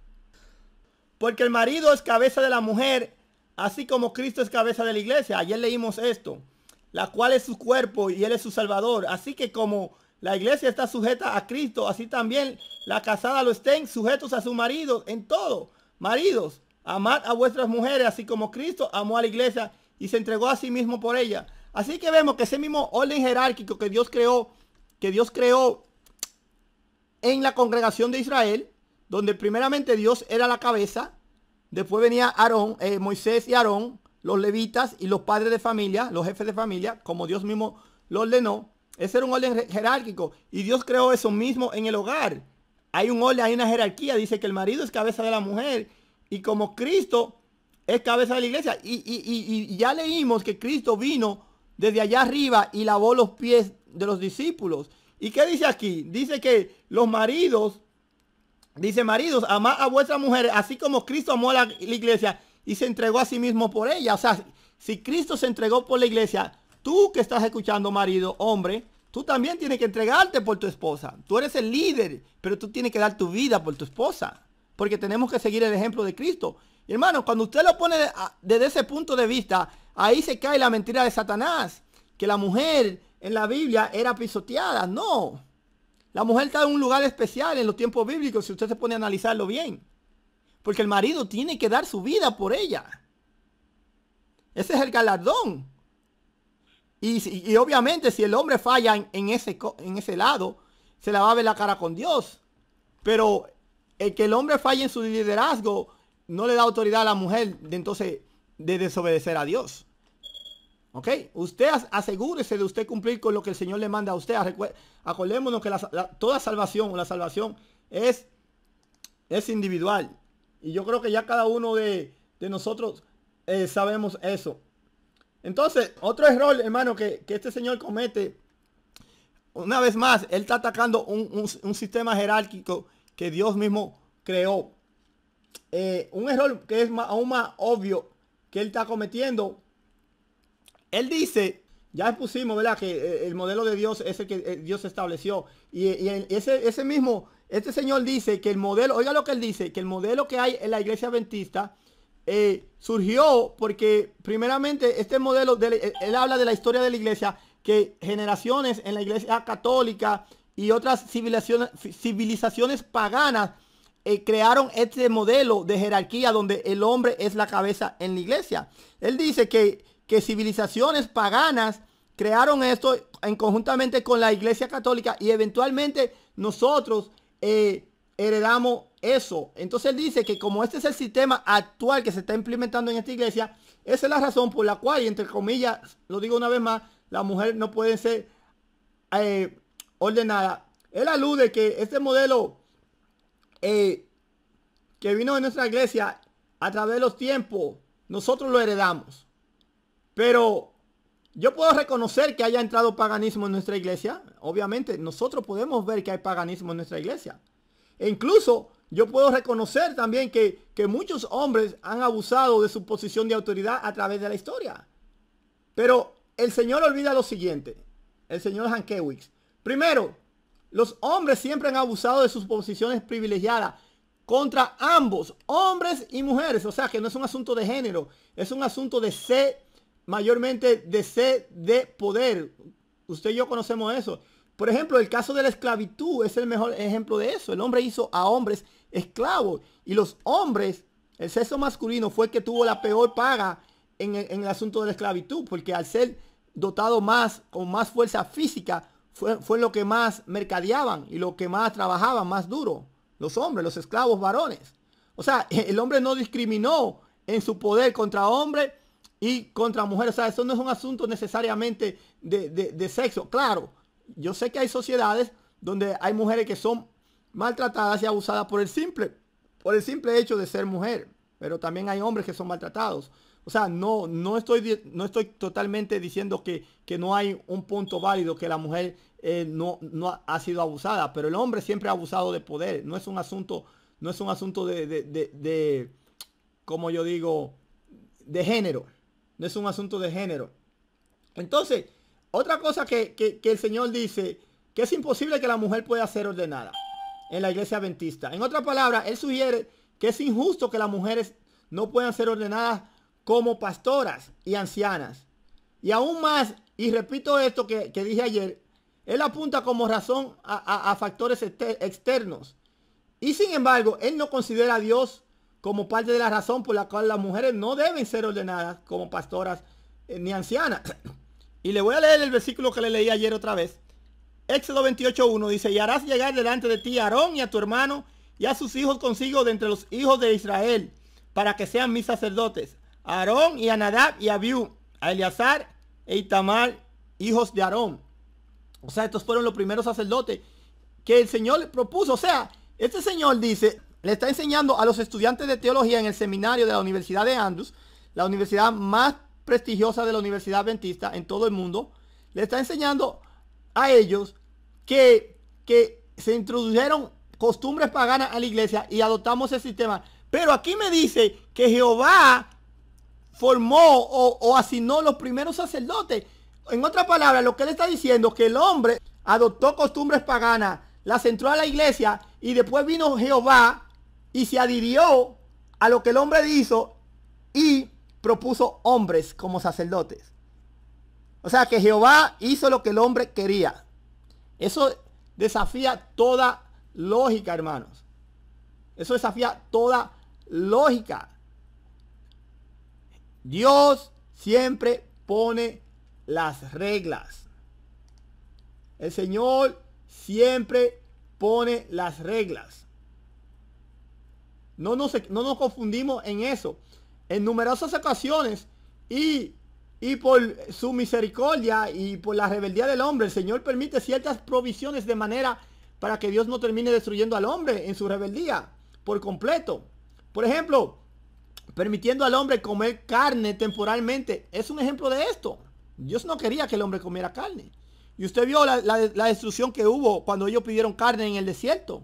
Porque el marido es cabeza de la mujer, así como Cristo es cabeza de la iglesia. Ayer leímos esto, la cual es su cuerpo y él es su salvador. Así que como la iglesia está sujeta a Cristo, así también la casada lo estén sujetos a su marido en todo. Maridos, amad a vuestras mujeres, así como Cristo amó a la iglesia y se entregó a sí mismo por ella. Así que vemos que ese mismo orden jerárquico que Dios creó en la congregación de Israel, donde primeramente Dios era la cabeza, después venía Aarón, Moisés y Aarón, los levitas y los padres de familia, los jefes de familia, como Dios mismo lo ordenó. Ese era un orden jerárquico y Dios creó eso mismo en el hogar. Hay un orden, hay una jerarquía. Dice que el marido es cabeza de la mujer y como Cristo es cabeza de la iglesia. Y ya leímos que Cristo vino desde allá arriba y lavó los pies de los discípulos. ¿Y qué dice aquí? Dice que los maridos, dice maridos, amad a vuestras mujeres, así como Cristo amó a la iglesia y se entregó a sí mismo por ella. O sea, si Cristo se entregó por la iglesia, tú que estás escuchando, marido, hombre, tú también tienes que entregarte por tu esposa. Tú eres el líder, pero tú tienes que dar tu vida por tu esposa, porque tenemos que seguir el ejemplo de Cristo. Y hermano, cuando usted lo pone desde ese punto de vista, ahí se cae la mentira de Satanás, que la mujer en la Biblia era pisoteada. No, la mujer está en un lugar especial en los tiempos bíblicos, si usted se pone a analizarlo bien, porque el marido tiene que dar su vida por ella. Ese es el galardón. Y obviamente si el hombre falla en ese lado, se la va a ver la cara con Dios. Pero el que el hombre falle en su liderazgo no le da autoridad a la mujer de desobedecer a Dios. ¿Ok? Usted asegúrese de usted cumplir con lo que el Señor le manda a usted. Acordémonos que toda salvación, la salvación es individual. Y yo creo que ya cada uno de nosotros sabemos eso. Entonces, otro error, hermano, que este señor comete, una vez más, él está atacando un sistema jerárquico que Dios mismo creó. Un error que es aún más obvio que él está cometiendo. Él dice, ya pusimos, ¿verdad?, que el modelo de Dios es el que Dios estableció. Y ese mismo, este señor dice que el modelo, oiga lo que él dice, que el modelo que hay en la iglesia adventista surgió porque primeramente este modelo, él habla de la historia de la iglesia, que generaciones en la iglesia católica y otras civilizaciones paganas crearon este modelo de jerarquía donde el hombre es la cabeza en la iglesia. Él dice que civilizaciones paganas crearon esto en conjuntamente con la iglesia católica y eventualmente nosotros heredamos eso. Entonces él dice que como este es el sistema actual que se está implementando en esta iglesia, esa es la razón por la cual, y entre comillas, lo digo una vez más, la mujer no puede ser ordenada. Él alude que este modelo que vino de nuestra iglesia a través de los tiempos, nosotros lo heredamos. Pero yo puedo reconocer que haya entrado paganismo en nuestra iglesia. Obviamente, nosotros podemos ver que hay paganismo en nuestra iglesia. E incluso yo puedo reconocer también que muchos hombres han abusado de su posición de autoridad a través de la historia. Pero el Señor olvida lo siguiente. El señor Hankiewicz. Primero, los hombres siempre han abusado de sus posiciones privilegiadas contra ambos, hombres y mujeres. O sea que no es un asunto de género, es un asunto de sed, mayormente de sed de poder. Usted y yo conocemos eso. Por ejemplo, el caso de la esclavitud es el mejor ejemplo de eso. El hombre hizo a hombres esclavos y los hombres, el sexo masculino fue el que tuvo la peor paga en el asunto de la esclavitud, porque al ser dotado con más fuerza física, fue lo que más mercadeaban y lo que más trabajaban más duro. Los hombres, los esclavos varones. O sea, el hombre no discriminó en su poder contra hombres y contra mujeres. O sea, eso no es un asunto necesariamente de sexo. Claro, yo sé que hay sociedades donde hay mujeres que son maltratadas y abusadas por el simple hecho de ser mujer. Pero también hay hombres que son maltratados. O sea, no estoy totalmente diciendo que no hay un punto válido, que la mujer no ha sido abusada, pero el hombre siempre ha abusado de poder. No es un asunto de como yo digo, de género. No es un asunto de género. Entonces, otra cosa que el Señor dice, que es imposible que la mujer pueda ser ordenada en la iglesia adventista. En otras palabras, Él sugiere que es injusto que las mujeres no puedan ser ordenadas como pastoras y ancianas. Y aún más, y repito esto que dije ayer, Él apunta como razón a factores externos. Y sin embargo, Él no considera a Dios como parte de la razón por la cual las mujeres no deben ser ordenadas como pastoras ni ancianas. Y le voy a leer el versículo que le leí ayer otra vez. Éxodo 28:1 dice: y harás llegar delante de ti a Aarón y a tu hermano y a sus hijos consigo de entre los hijos de Israel, para que sean mis sacerdotes. A Aarón y a Nadab y a Abiú, a Eleazar e Itamar, hijos de Aarón. O sea, estos fueron los primeros sacerdotes que el Señor le propuso. O sea, este Señor dice, le está enseñando a los estudiantes de teología en el seminario de la Universidad de Andrews, la universidad más prestigiosa de la Universidad Adventista en todo el mundo. Le está enseñando a ellos que se introdujeron costumbres paganas a la iglesia y adoptamos el sistema. Pero aquí me dice que Jehová formó o asignó los primeros sacerdotes. En otras palabras, lo que él está diciendo es que el hombre adoptó costumbres paganas, las entró a la iglesia y después vino Jehová y se adhirió a lo que el hombre hizo y propuso hombres como sacerdotes. O sea que Jehová hizo lo que el hombre quería. Eso desafía toda lógica, hermanos. Eso desafía toda lógica. Dios siempre pone las reglas. El Señor siempre pone las reglas. No nos confundimos en eso. En numerosas ocasiones y por su misericordia y por la rebeldía del hombre, el Señor permite ciertas provisiones de manera para que Dios no termine destruyendo al hombre en su rebeldía por completo. Por ejemplo, permitiendo al hombre comer carne temporalmente. Es un ejemplo de esto. Dios no quería que el hombre comiera carne. Y usted vio la destrucción que hubo cuando ellos pidieron carne en el desierto.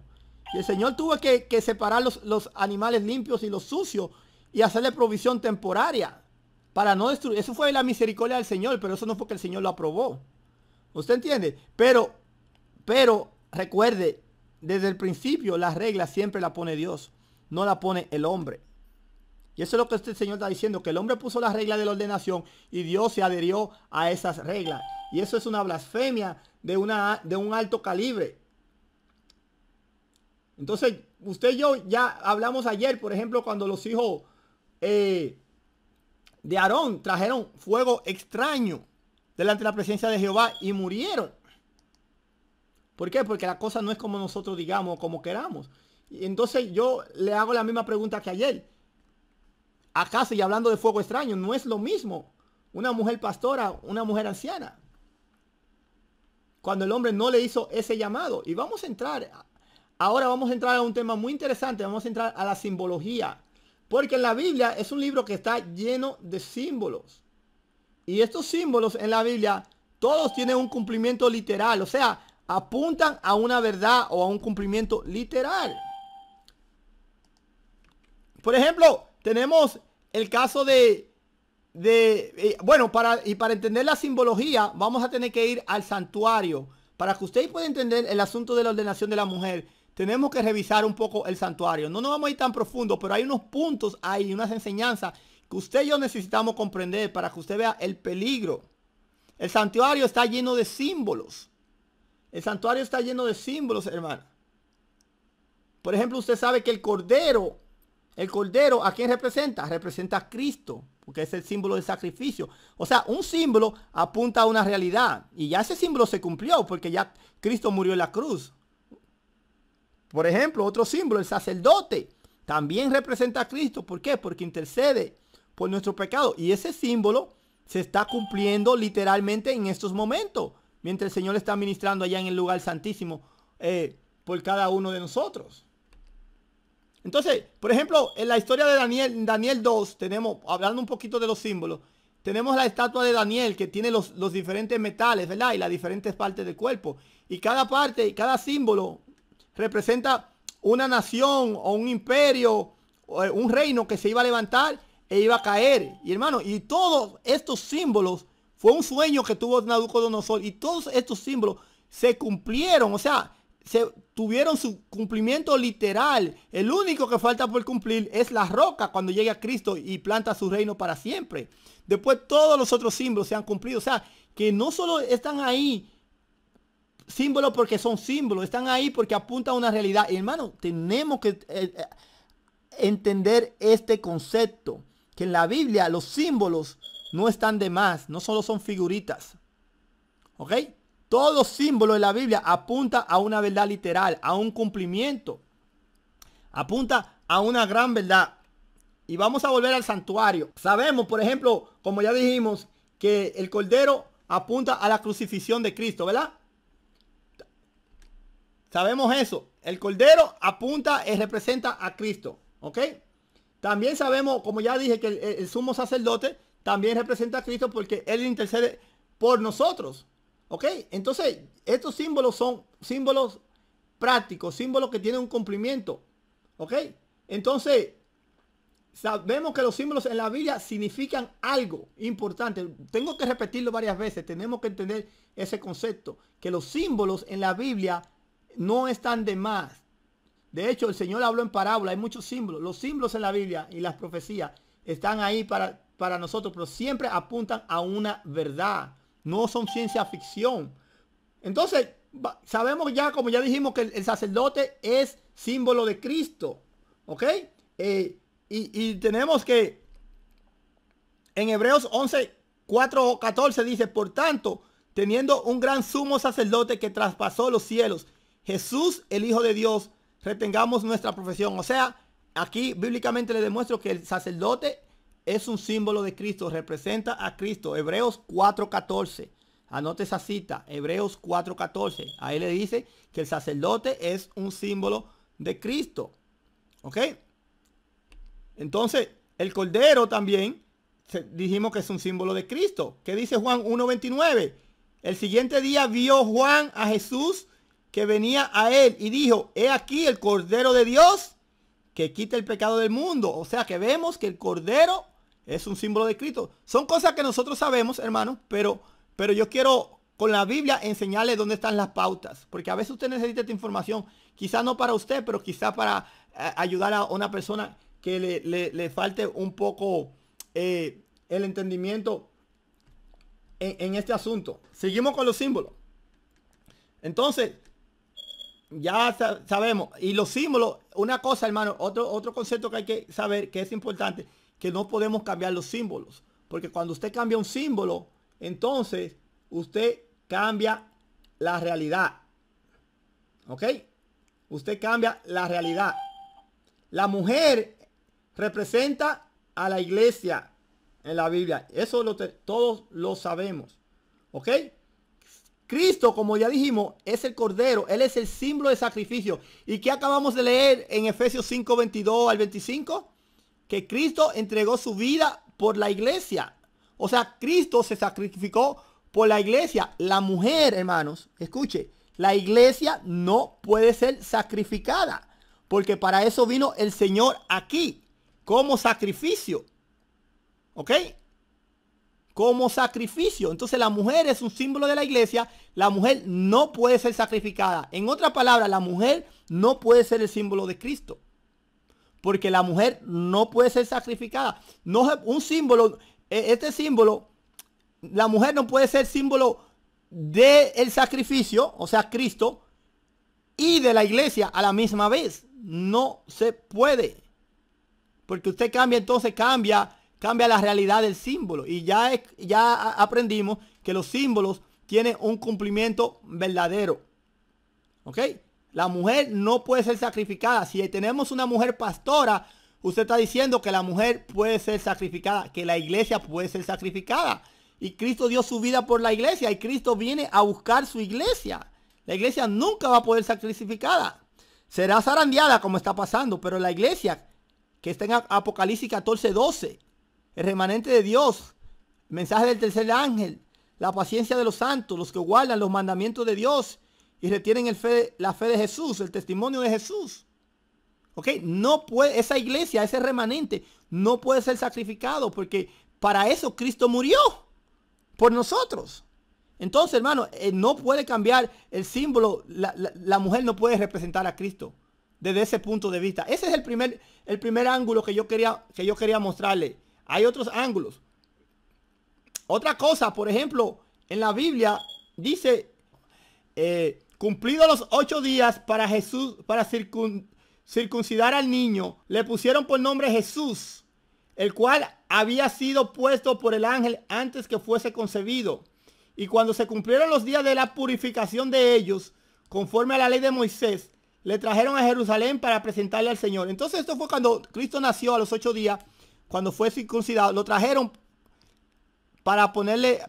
Y el Señor tuvo que separar los animales limpios y los sucios y hacerle provisión temporaria para no destruir. Eso fue la misericordia del Señor, pero eso no fue que el Señor lo aprobó. ¿Usted entiende? Pero recuerde, desde el principio las reglas siempre las pone Dios, no la pone el hombre. Y eso es lo que este Señor está diciendo, que el hombre puso las reglas de la ordenación y Dios se adhirió a esas reglas. Y eso es una blasfemia de un alto calibre. Entonces, usted y yo ya hablamos ayer, por ejemplo, cuando los hijos de Aarón trajeron fuego extraño delante de la presencia de Jehová y murieron. ¿Por qué? Porque la cosa no es como nosotros digamos, como queramos. Y entonces yo le hago la misma pregunta que ayer. ¿Acaso, y hablando de fuego extraño, no es lo mismo una mujer pastora, una mujer anciana? Cuando el hombre no le hizo ese llamado. Y vamos a entrar, ahora vamos a entrar a un tema muy interesante. Vamos a entrar a la simbología. Porque la Biblia es un libro que está lleno de símbolos. Y estos símbolos en la Biblia, todos tienen un cumplimiento literal. O sea, apuntan a una verdad o a un cumplimiento literal. Por ejemplo, tenemos el caso bueno, para entender la simbología, vamos a tener que ir al santuario. Para que usted pueda entender el asunto de la ordenación de la mujer, tenemos que revisar un poco el santuario. No nos vamos a ir tan profundo, pero hay unos puntos ahí, unas enseñanzas que usted y yo necesitamos comprender para que usted vea el peligro. El santuario está lleno de símbolos. El santuario está lleno de símbolos, hermano. Por ejemplo, usted sabe que el cordero, ¿a quién representa? Representa a Cristo, porque es el símbolo del sacrificio. O sea, un símbolo apunta a una realidad. Y ya ese símbolo se cumplió, porque ya Cristo murió en la cruz. Por ejemplo, otro símbolo, el sacerdote, también representa a Cristo. ¿Por qué? Porque intercede por nuestro pecado. Y ese símbolo se está cumpliendo literalmente en estos momentos, mientras el Señor está ministrando allá en el lugar santísimo por cada uno de nosotros. Entonces, por ejemplo, en la historia de Daniel 2, tenemos, hablando un poquito de los símbolos, tenemos la estatua de Daniel que tiene los diferentes metales, ¿verdad? Y las diferentes partes del cuerpo. Y cada parte, cada símbolo representa una nación o un imperio o un reino que se iba a levantar e iba a caer. Y hermano, y todos estos símbolos fue un sueño que tuvo Nabucodonosor, y todos estos símbolos se cumplieron, o sea, se tuvieron su cumplimiento literal. El único que falta por cumplir es la roca cuando llegue a Cristo y planta su reino para siempre. Después todos los otros símbolos se han cumplido. O sea, que no solo están ahí símbolos porque son símbolos, están ahí porque apuntan a una realidad. Y hermano, tenemos que entender este concepto, que en la Biblia los símbolos no están de más, no solo son figuritas. ¿Ok? Todos los símbolos de la Biblia apuntan a una verdad literal, a un cumplimiento. Apunta a una gran verdad. Y vamos a volver al santuario. Sabemos, por ejemplo, como ya dijimos, que el cordero apunta a la crucifixión de Cristo, ¿verdad? Sabemos eso. El cordero apunta y representa a Cristo. ¿Ok? También sabemos, como ya dije, que el sumo sacerdote también representa a Cristo porque Él intercede por nosotros. ¿Ok? Entonces, estos símbolos son símbolos prácticos, símbolos que tienen un cumplimiento. ¿Ok? Entonces, sabemos que los símbolos en la Biblia significan algo importante. Tengo que repetirlo varias veces. Tenemos que entender ese concepto. Que los símbolos en la Biblia no están de más. De hecho, el Señor habló en parábola. Hay muchos símbolos. Los símbolos en la Biblia y las profecías están ahí para nosotros, pero siempre apuntan a una verdad. No son ciencia ficción. Entonces, sabemos ya, como ya dijimos, que el sacerdote es símbolo de Cristo. ¿Ok? Y tenemos que en Hebreos 11, 4 o 14 dice, por tanto, teniendo un gran sumo sacerdote que traspasó los cielos, Jesús, el Hijo de Dios, retengamos nuestra profesión. O sea, aquí bíblicamente le demuestro que el sacerdote es un símbolo de Cristo, representa a Cristo. Hebreos 4:14. Anote esa cita, Hebreos 4:14. Ahí le dice que el sacerdote es un símbolo de Cristo. ¿Ok? Entonces, el cordero también dijimos que es un símbolo de Cristo. ¿Qué dice Juan 1:29? El siguiente día vio Juan a Jesús que venía a él y dijo, he aquí el Cordero de Dios que quita el pecado del mundo. O sea que vemos que el Cordero es un símbolo de Cristo. Son cosas que nosotros sabemos, hermanos, pero yo quiero con la Biblia enseñarle dónde están las pautas. Porque a veces usted necesita esta información, quizás no para usted, pero quizás para ayudar a una persona que le falte un poco el entendimiento en este asunto. Seguimos con los símbolos. Entonces, ya sabemos. Y los símbolos, una cosa, hermano, otro concepto que hay que saber que es importante, que no podemos cambiar los símbolos. Porque cuando usted cambia un símbolo, entonces usted cambia la realidad. ¿Ok? Usted cambia la realidad. La mujer representa a la iglesia en la Biblia. Eso todos lo sabemos. ¿Ok? Cristo, como ya dijimos, es el Cordero. Él es el símbolo de sacrificio. ¿Y qué acabamos de leer en Efesios 5, 22 al 25? Que Cristo entregó su vida por la iglesia. O sea, Cristo se sacrificó por la iglesia. La mujer, hermanos, escuche, la iglesia no puede ser sacrificada. Porque para eso vino el Señor aquí, como sacrificio. ¿Ok? Como sacrificio. Entonces la mujer es un símbolo de la iglesia. La mujer no puede ser sacrificada. En otras palabras, la mujer no puede ser el símbolo de Cristo. Porque la mujer no puede ser sacrificada. No es un símbolo. Este símbolo, la mujer no puede ser símbolo del sacrificio, o sea, Cristo, y de la iglesia a la misma vez. No se puede. Porque usted cambia, entonces cambia la realidad del símbolo. Y ya aprendimos que los símbolos tienen un cumplimiento verdadero. ¿Ok? La mujer no puede ser sacrificada. Si tenemos una mujer pastora, usted está diciendo que la mujer puede ser sacrificada, que la iglesia puede ser sacrificada. Y Cristo dio su vida por la iglesia y Cristo viene a buscar su iglesia. La iglesia nunca va a poder ser sacrificada. Será zarandeada como está pasando, pero la iglesia que está en Apocalipsis 14, 12, el remanente de Dios, el mensaje del tercer ángel, la paciencia de los santos, los que guardan los mandamientos de Dios y retienen la fe de Jesús, el testimonio de Jesús. ¿Ok? No puede, esa iglesia, ese remanente, no puede ser sacrificado porque para eso Cristo murió por nosotros. Entonces, hermano, no puede cambiar el símbolo. La mujer no puede representar a Cristo desde ese punto de vista. Ese es el primer ángulo que yo quería mostrarle. Hay otros ángulos. Otra cosa, por ejemplo, en la Biblia dice, cumplidos los 8 días para Jesús, para circuncidar al niño, le pusieron por nombre Jesús, el cual había sido puesto por el ángel antes que fuese concebido. Y cuando se cumplieron los días de la purificación de ellos, conforme a la ley de Moisés, le trajeron a Jerusalén para presentarle al Señor. Entonces esto fue cuando Cristo nació a los 8 días, cuando fue circuncidado. Lo trajeron para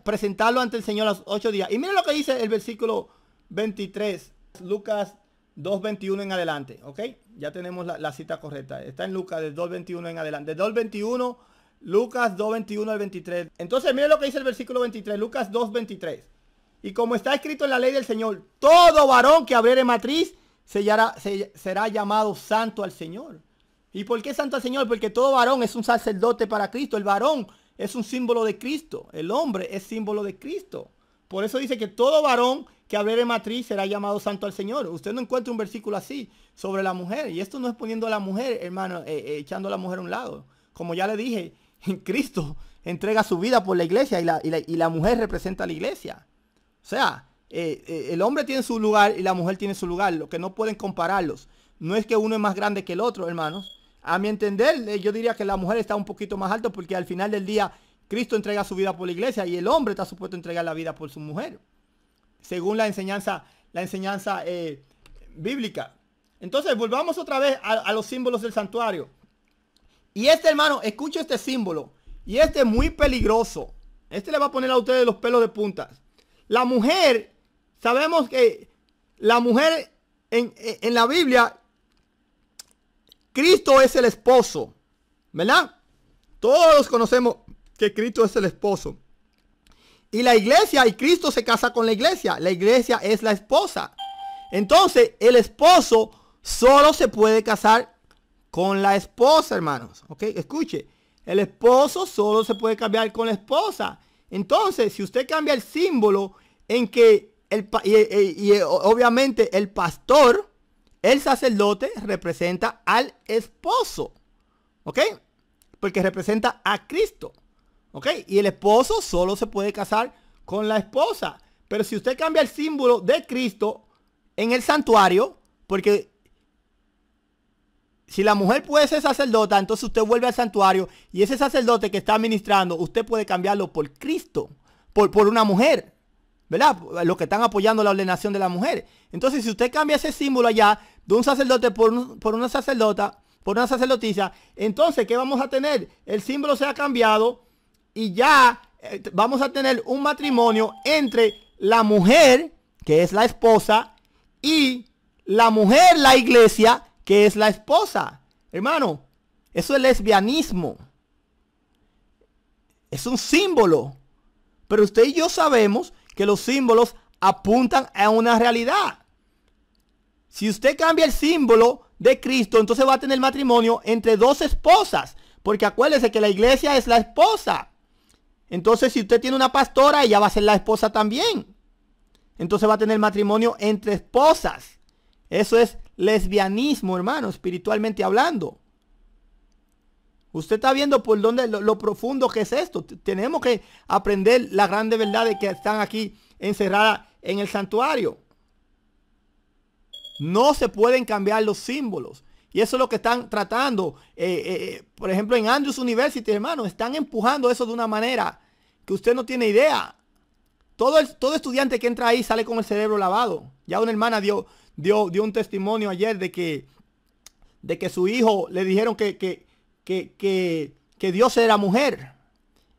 presentarlo ante el Señor a los 8 días. Y miren lo que dice el versículo 23, Lucas 2:21 en adelante, ¿ok? Ya tenemos la cita correcta. Está en Lucas del 2:21 en adelante. Del 2:21, Lucas 2:21 al 23. Entonces miren lo que dice el versículo 23, Lucas 2:23. Y como está escrito en la ley del Señor, todo varón que abriere matriz será llamado santo al Señor. ¿Y por qué santo al Señor? Porque todo varón es un sacerdote para Cristo. El varón es un símbolo de Cristo. El hombre es símbolo de Cristo. Por eso dice que todo varón que abriere matriz será llamado santo al Señor. Usted no encuentra un versículo así sobre la mujer. Y esto no es poniendo a la mujer, hermano, echando a la mujer a un lado. Como ya le dije, Cristo entrega su vida por la iglesia y la mujer representa a la iglesia. O sea, el hombre tiene su lugar y la mujer tiene su lugar. Lo que no pueden compararlos. No es que uno es más grande que el otro, hermanos. A mi entender, yo diría que la mujer está un poquito más alta porque al final del día Cristo entrega su vida por la iglesia y el hombre está supuesto a entregar la vida por su mujer, según la enseñanza bíblica. Entonces volvamos otra vez a los símbolos del santuario. Y hermano, escucha este símbolo. Y es muy peligroso. Le va a poner a ustedes los pelos de puntas. La mujer, sabemos que la mujer en la Biblia, Cristo es el esposo, ¿verdad? Todos conocemos que Cristo es el esposo. Y la iglesia y Cristo se casa con la iglesia. La iglesia es la esposa. Entonces, el esposo solo se puede casar con la esposa, hermanos. ¿Ok? Escuche. El esposo solo se puede cambiar con la esposa. Entonces, si usted cambia el símbolo en que obviamente el pastor, el sacerdote, representa al esposo. ¿Ok? Porque representa a Cristo. ¿Ok? Y el esposo solo se puede casar con la esposa. Pero si usted cambia el símbolo de Cristo en el santuario, porque si la mujer puede ser sacerdota, entonces usted vuelve al santuario y ese sacerdote que está ministrando, usted puede cambiarlo por Cristo, por una mujer, ¿verdad? Los que están apoyando la ordenación de la mujer. Entonces, si usted cambia ese símbolo allá de un sacerdote por una sacerdota, por una sacerdotisa, entonces, ¿qué vamos a tener? El símbolo se ha cambiado y ya vamos a tener un matrimonio entre la mujer, que es la esposa, y la mujer, la iglesia, que es la esposa. Hermano, eso es lesbianismo. Es un símbolo. Pero usted y yo sabemos que los símbolos apuntan a una realidad. Si usted cambia el símbolo de Cristo, entonces va a tener matrimonio entre dos esposas. Porque acuérdese que la iglesia es la esposa. Entonces, si usted tiene una pastora, ella va a ser la esposa también. Entonces va a tener matrimonio entre esposas. Eso es lesbianismo, hermano, espiritualmente hablando. Usted está viendo por dónde lo profundo que es esto. Tenemos que aprender la grande verdad de que están aquí encerradas en el santuario. No se pueden cambiar los símbolos. Y eso es lo que están tratando. Por ejemplo, en Andrews University, hermano, están empujando eso de una manera que usted no tiene idea. Todo estudiante que entra ahí sale con el cerebro lavado. Ya una hermana dio un testimonio ayer de que su hijo le dijeron que Dios era mujer.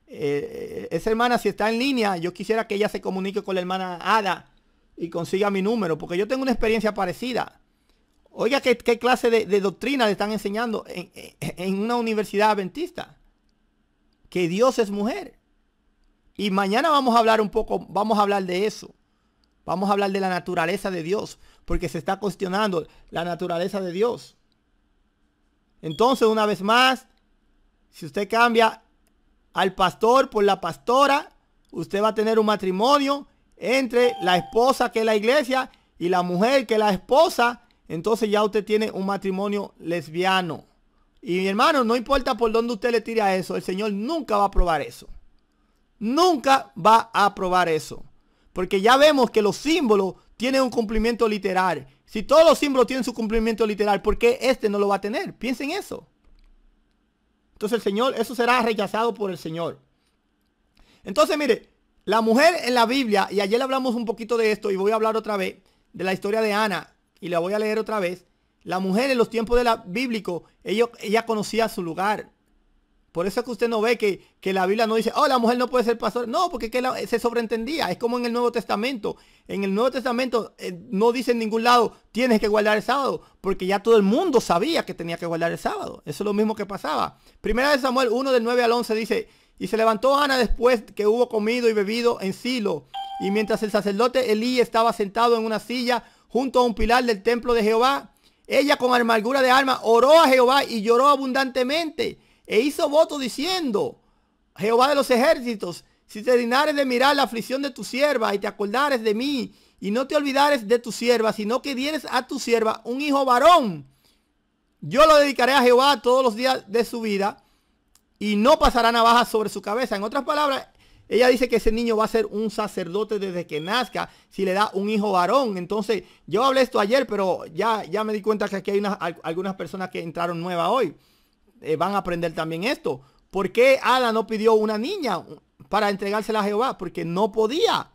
Esa hermana, si está en línea, yo quisiera que ella se comunique con la hermana Ada y consiga mi número, porque yo tengo una experiencia parecida. Oiga, ¿qué clase de doctrina le están enseñando en una universidad adventista? Que Dios es mujer. Y mañana vamos a hablar vamos a hablar de eso. Vamos a hablar de la naturaleza de Dios, porque se está cuestionando la naturaleza de Dios. Entonces, una vez más, si usted cambia al pastor por la pastora, usted va a tener un matrimonio entre la esposa, que es la iglesia, y la mujer, que es la esposa. Entonces ya usted tiene un matrimonio lesbiano. Y mi hermano, no importa por dónde usted le tire a eso, el Señor nunca va a aprobar eso. Nunca va a aprobar eso. Porque ya vemos que los símbolos tienen un cumplimiento literal. Si todos los símbolos tienen su cumplimiento literal, ¿por qué este no lo va a tener? Piensen eso. Entonces el Señor, eso será rechazado por el Señor. Entonces mire, la mujer en la Biblia, y ayer hablamos un poquito de esto y voy a hablar otra vez de la historia de Ana. Y la voy a leer otra vez. La mujer en los tiempos de la bíblico, ella conocía su lugar. Por eso es que usted no ve que la Biblia no dice, oh, la mujer no puede ser pastor. No, porque se sobreentendía. Es como en el Nuevo Testamento. En el Nuevo Testamento no dice en ningún lado, tienes que guardar el sábado. Porque ya todo el mundo sabía que tenía que guardar el sábado. Eso es lo mismo que pasaba. Primera de Samuel 1 del 9 al 11 dice, y se levantó Ana después que hubo comido y bebido en Silo. Y mientras el sacerdote Elí estaba sentado en una silla junto a un pilar del templo de Jehová, ella con amargura de alma oró a Jehová y lloró abundantemente. E hizo voto diciendo, Jehová de los ejércitos, si te dignares de mirar la aflicción de tu sierva y te acordares de mí y no te olvidares de tu sierva, sino que dieres a tu sierva un hijo varón, yo lo dedicaré a Jehová todos los días de su vida y no pasará navaja sobre su cabeza. En otras palabras, ella dice que ese niño va a ser un sacerdote desde que nazca si le da un hijo varón. Entonces, yo hablé esto ayer, pero ya me di cuenta que aquí hay algunas personas que entraron nuevas hoy. Van a aprender también esto. ¿Por qué Ada no pidió una niña para entregársela a Jehová? Porque no podía.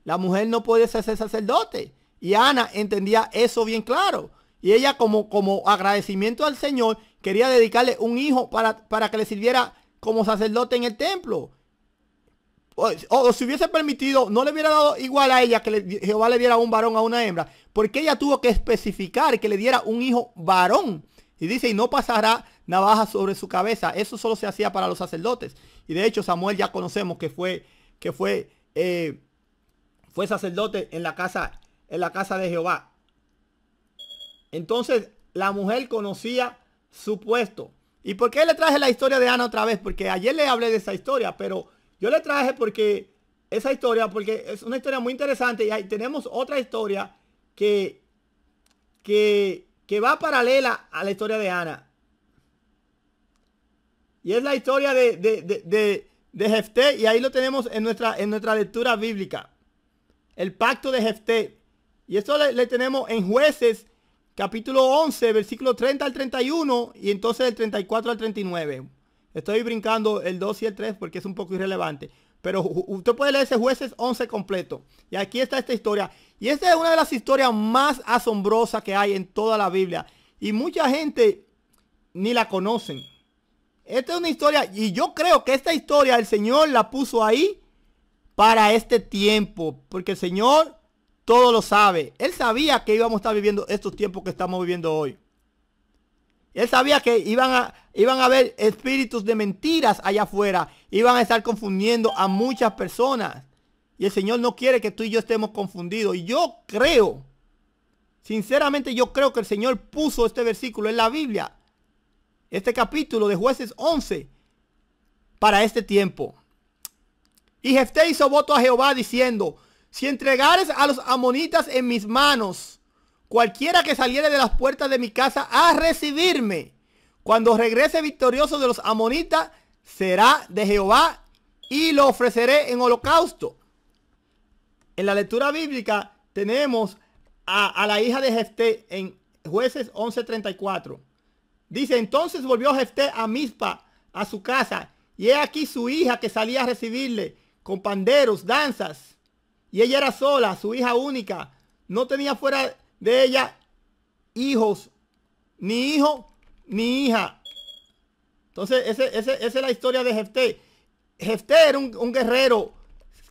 La mujer no puede ser sacerdote. Y Ana entendía eso bien claro. Y ella como agradecimiento al Señor quería dedicarle un hijo para que le sirviera como sacerdote en el templo. O si hubiese permitido, no le hubiera dado igual a ella que Jehová le diera un varón a una hembra. Porque ella tuvo que especificar que le diera un hijo varón. Y dice, y no pasará navaja sobre su cabeza. Eso solo se hacía para los sacerdotes. Y de hecho Samuel ya conocemos que fue sacerdote en la casa de Jehová. Entonces la mujer conocía su puesto. ¿Y por qué le traje la historia de Ana otra vez? Porque ayer le hablé de esa historia, pero yo le traje porque es una historia muy interesante. Y ahí tenemos otra historia que va paralela a la historia de Ana. Y es la historia de Jefté. Y ahí lo tenemos en nuestra lectura bíblica. El pacto de Jefté. Y esto le tenemos en Jueces, capítulo 11, versículo 30 al 31. Y entonces del 34 al 39. Estoy brincando el 2 y el 3 porque es un poco irrelevante. Pero usted puede leer ese Jueces 11 completo. Y aquí está esta historia. Y esta es una de las historias más asombrosas que hay en toda la Biblia. Y mucha gente ni la conocen. Esta es una historia, y yo creo que esta historia el Señor la puso ahí para este tiempo, porque el Señor todo lo sabe. Él sabía que íbamos a estar viviendo estos tiempos que estamos viviendo hoy. Él sabía que iban a haber espíritus de mentiras allá afuera. Iban a estar confundiendo a muchas personas. Y el Señor no quiere que tú y yo estemos confundidos. Y yo creo, sinceramente yo creo que el Señor puso este versículo en la Biblia, este capítulo de Jueces 11, para este tiempo. Y Jefté hizo voto a Jehová diciendo: si entregares a los amonitas en mis manos, cualquiera que saliere de las puertas de mi casa a recibirme, cuando regrese victorioso de los amonitas, será de Jehová y lo ofreceré en holocausto. En la lectura bíblica tenemos a la hija de Jefté en Jueces 11:34. Dice: entonces volvió Jefté a Mizpa, a su casa, y he aquí su hija que salía a recibirle con panderos, danzas. Y ella era sola, su hija única. No tenía fuera de ella hijos, ni hijo, ni hija. Entonces, esa es la historia de Jefté. Jefté era un guerrero,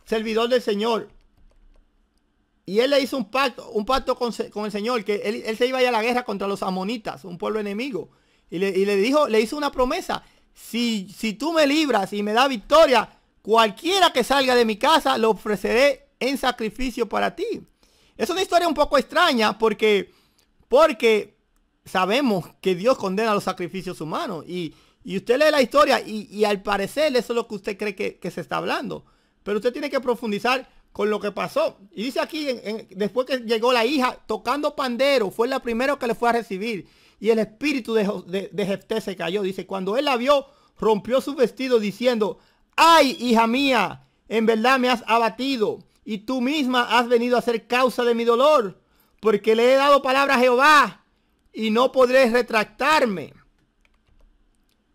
servidor del Señor. Y él le hizo un pacto con el Señor, que él se iba a ir a la guerra contra los amonitas, un pueblo enemigo. Y le hizo una promesa: si tú me libras y me das victoria, cualquiera que salga de mi casa lo ofreceré en sacrificio para ti. Es una historia un poco extraña porque sabemos que Dios condena los sacrificios humanos. Y usted lee la historia y al parecer eso es lo que usted cree que se está hablando. Pero usted tiene que profundizar con lo que pasó. Y dice aquí, después que llegó la hija tocando pandero, fue la primera que le fue a recibir. Y el espíritu de Jefté se cayó. Dice: cuando él la vio, rompió su vestido diciendo: ay, hija mía, en verdad me has abatido, y tú misma has venido a ser causa de mi dolor, porque le he dado palabra a Jehová, y no podré retractarme.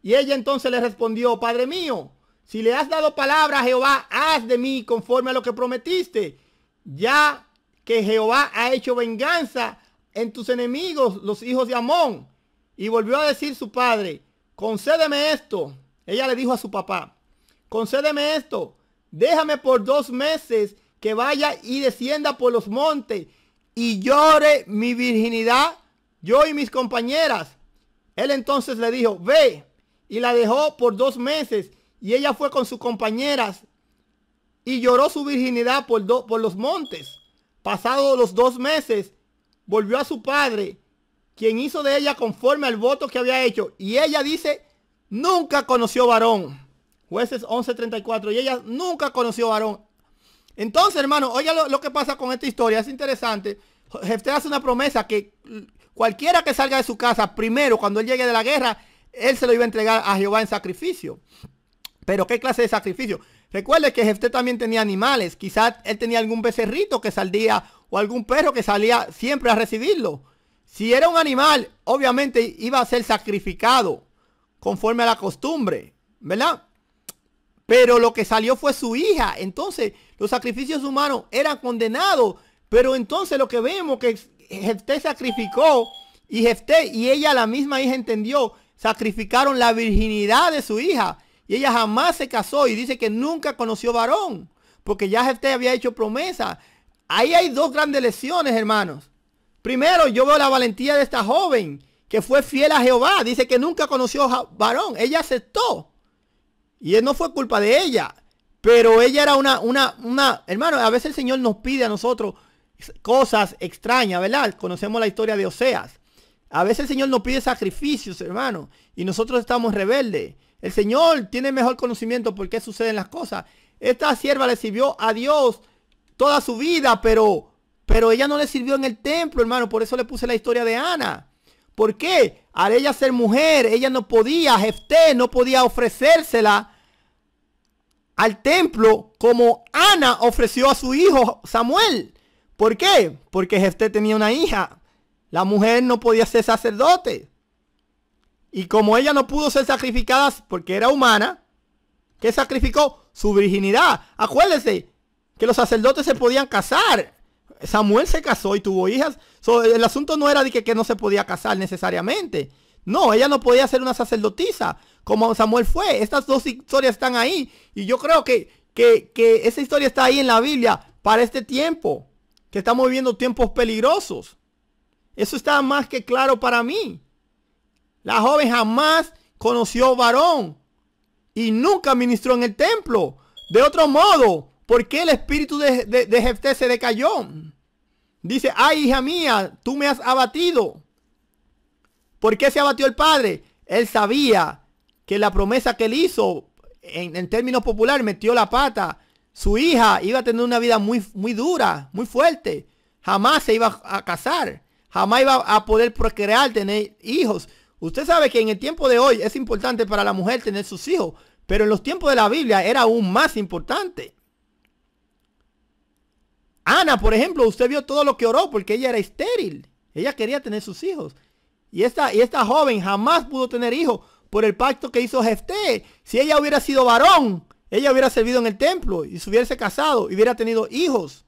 Y ella entonces le respondió: padre mío, si le has dado palabra a Jehová, haz de mí conforme a lo que prometiste, ya que Jehová ha hecho venganza en tus enemigos, los hijos de Amón. Y volvió a decir su padre: concédeme esto. Ella le dijo a su papá: concédeme esto, déjame por 2 meses que vaya y descienda por los montes y llore mi virginidad, yo y mis compañeras. Él entonces le dijo: ve. Y la dejó por 2 meses. Y ella fue con sus compañeras y lloró su virginidad por los montes. Pasados los 2 meses, volvió a su padre, quien hizo de ella conforme al voto que había hecho. Y ella dice: nunca conoció varón. Jueces 11:34. Y ella nunca conoció varón. Entonces, hermano, oiga lo que pasa con esta historia. Es interesante. Jefté hace una promesa que cualquiera que salga de su casa primero, cuando él llegue de la guerra, él se lo iba a entregar a Jehová en sacrificio. Pero ¿qué clase de sacrificio? Recuerde que Jefté también tenía animales. Quizás él tenía algún becerrito que salía, o algún perro que salía siempre a recibirlo. Si era un animal, obviamente iba a ser sacrificado conforme a la costumbre, ¿verdad? Pero lo que salió fue su hija. Entonces los sacrificios humanos eran condenados. Pero entonces lo que vemos que Jefté sacrificó, y Jefté y ella, la misma hija, entendió, sacrificaron la virginidad de su hija. Y ella jamás se casó, y dice que nunca conoció varón, porque ya Jefté había hecho promesa. Ahí hay 2 grandes lecciones, hermanos. Primero, yo veo la valentía de esta joven que fue fiel a Jehová. Dice que nunca conoció varón. Ella aceptó. Y no fue culpa de ella. Pero ella era hermano, a veces el Señor nos pide a nosotros cosas extrañas, ¿verdad? Conocemos la historia de Oseas. A veces el Señor nos pide sacrificios, hermano, y nosotros estamos rebeldes. El Señor tiene mejor conocimiento por qué suceden las cosas. Esta sierva le sirvió a Dios toda su vida, pero ella no le sirvió en el templo, hermano. Por eso le puse la historia de Ana. ¿Por qué? Al ella ser mujer, ella no podía, Jefté no podía ofrecérsela al templo como Ana ofreció a su hijo Samuel. ¿Por qué? Porque Jefté tenía una hija. La mujer no podía ser sacerdote. Y como ella no pudo ser sacrificada porque era humana, ¿qué sacrificó? Su virginidad. Acuérdense que los sacerdotes se podían casar. Samuel se casó y tuvo hijas. El asunto no era de que no se podía casar necesariamente. No, ella no podía ser una sacerdotisa como Samuel fue. Estas dos historias están ahí. Y yo creo que esa historia está ahí en la Biblia para este tiempo. Que estamos viviendo tiempos peligrosos. Eso está más que claro para mí. La joven jamás conoció varón. Y nunca ministró en el templo. De otro modo, ¿por qué el espíritu de Jefté se decayó? Dice, ay, hija mía, tú me has abatido. ¿Por qué se abatió el padre? Él sabía que la promesa que él hizo, en términos populares, metió la pata. Su hija iba a tener una vida muy, muy dura, muy fuerte. Jamás se iba a casar. Jamás iba a poder procrear, tener hijos. Usted sabe que en el tiempo de hoy es importante para la mujer tener sus hijos. Pero en los tiempos de la Biblia era aún más importante. Ana, por ejemplo, usted vio todo lo que oró porque ella era estéril. Ella quería tener sus hijos. Y esta joven jamás pudo tener hijos por el pacto que hizo Jefté. Si ella hubiera sido varón, ella hubiera servido en el templo y se hubiese casado y hubiera tenido hijos.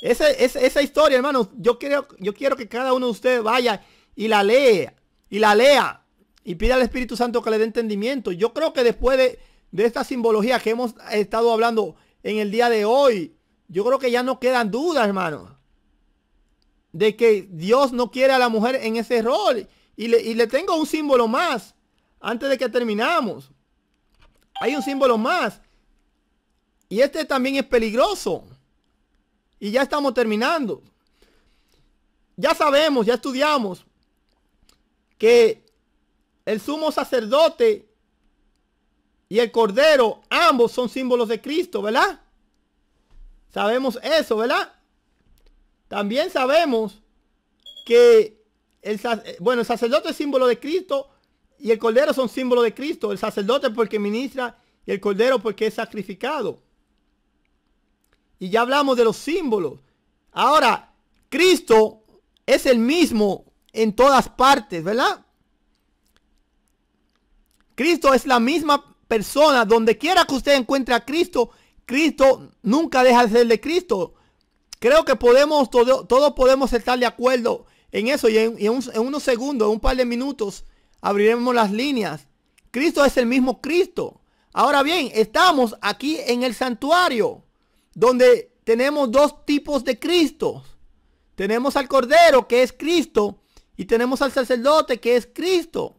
Esa historia, hermanos, yo quiero que cada uno de ustedes vaya y la lea. Y pida al Espíritu Santo que le dé entendimiento. Yo creo que después de esta simbología que hemos estado hablando en el día de hoy, yo creo que ya no quedan dudas, hermanos, de que Dios no quiere a la mujer en ese rol. Y le tengo un símbolo más antes de que terminamos. Hay un símbolo más. Y este también es peligroso. Y ya estamos terminando. Ya sabemos, ya estudiamos que el sumo sacerdote y el cordero, ambos son símbolos de Cristo, ¿verdad? Sabemos eso, ¿verdad? También sabemos que el sacerdote es símbolo de Cristo y el cordero son símbolo de Cristo. El sacerdote porque ministra y el cordero porque es sacrificado. Y ya hablamos de los símbolos. Ahora, Cristo es el mismo en todas partes, ¿verdad? Cristo es la misma persona. Donde quiera que usted encuentre a Cristo, Cristo nunca deja de ser de Cristo. Creo que todos podemos estar de acuerdo en eso. Y en unos segundos, en un par de minutos, abriremos las líneas. Cristo es el mismo Cristo. Ahora bien, estamos aquí en el santuario, donde tenemos dos tipos de Cristo. Tenemos al Cordero, que es Cristo, y tenemos al sacerdote, que es Cristo.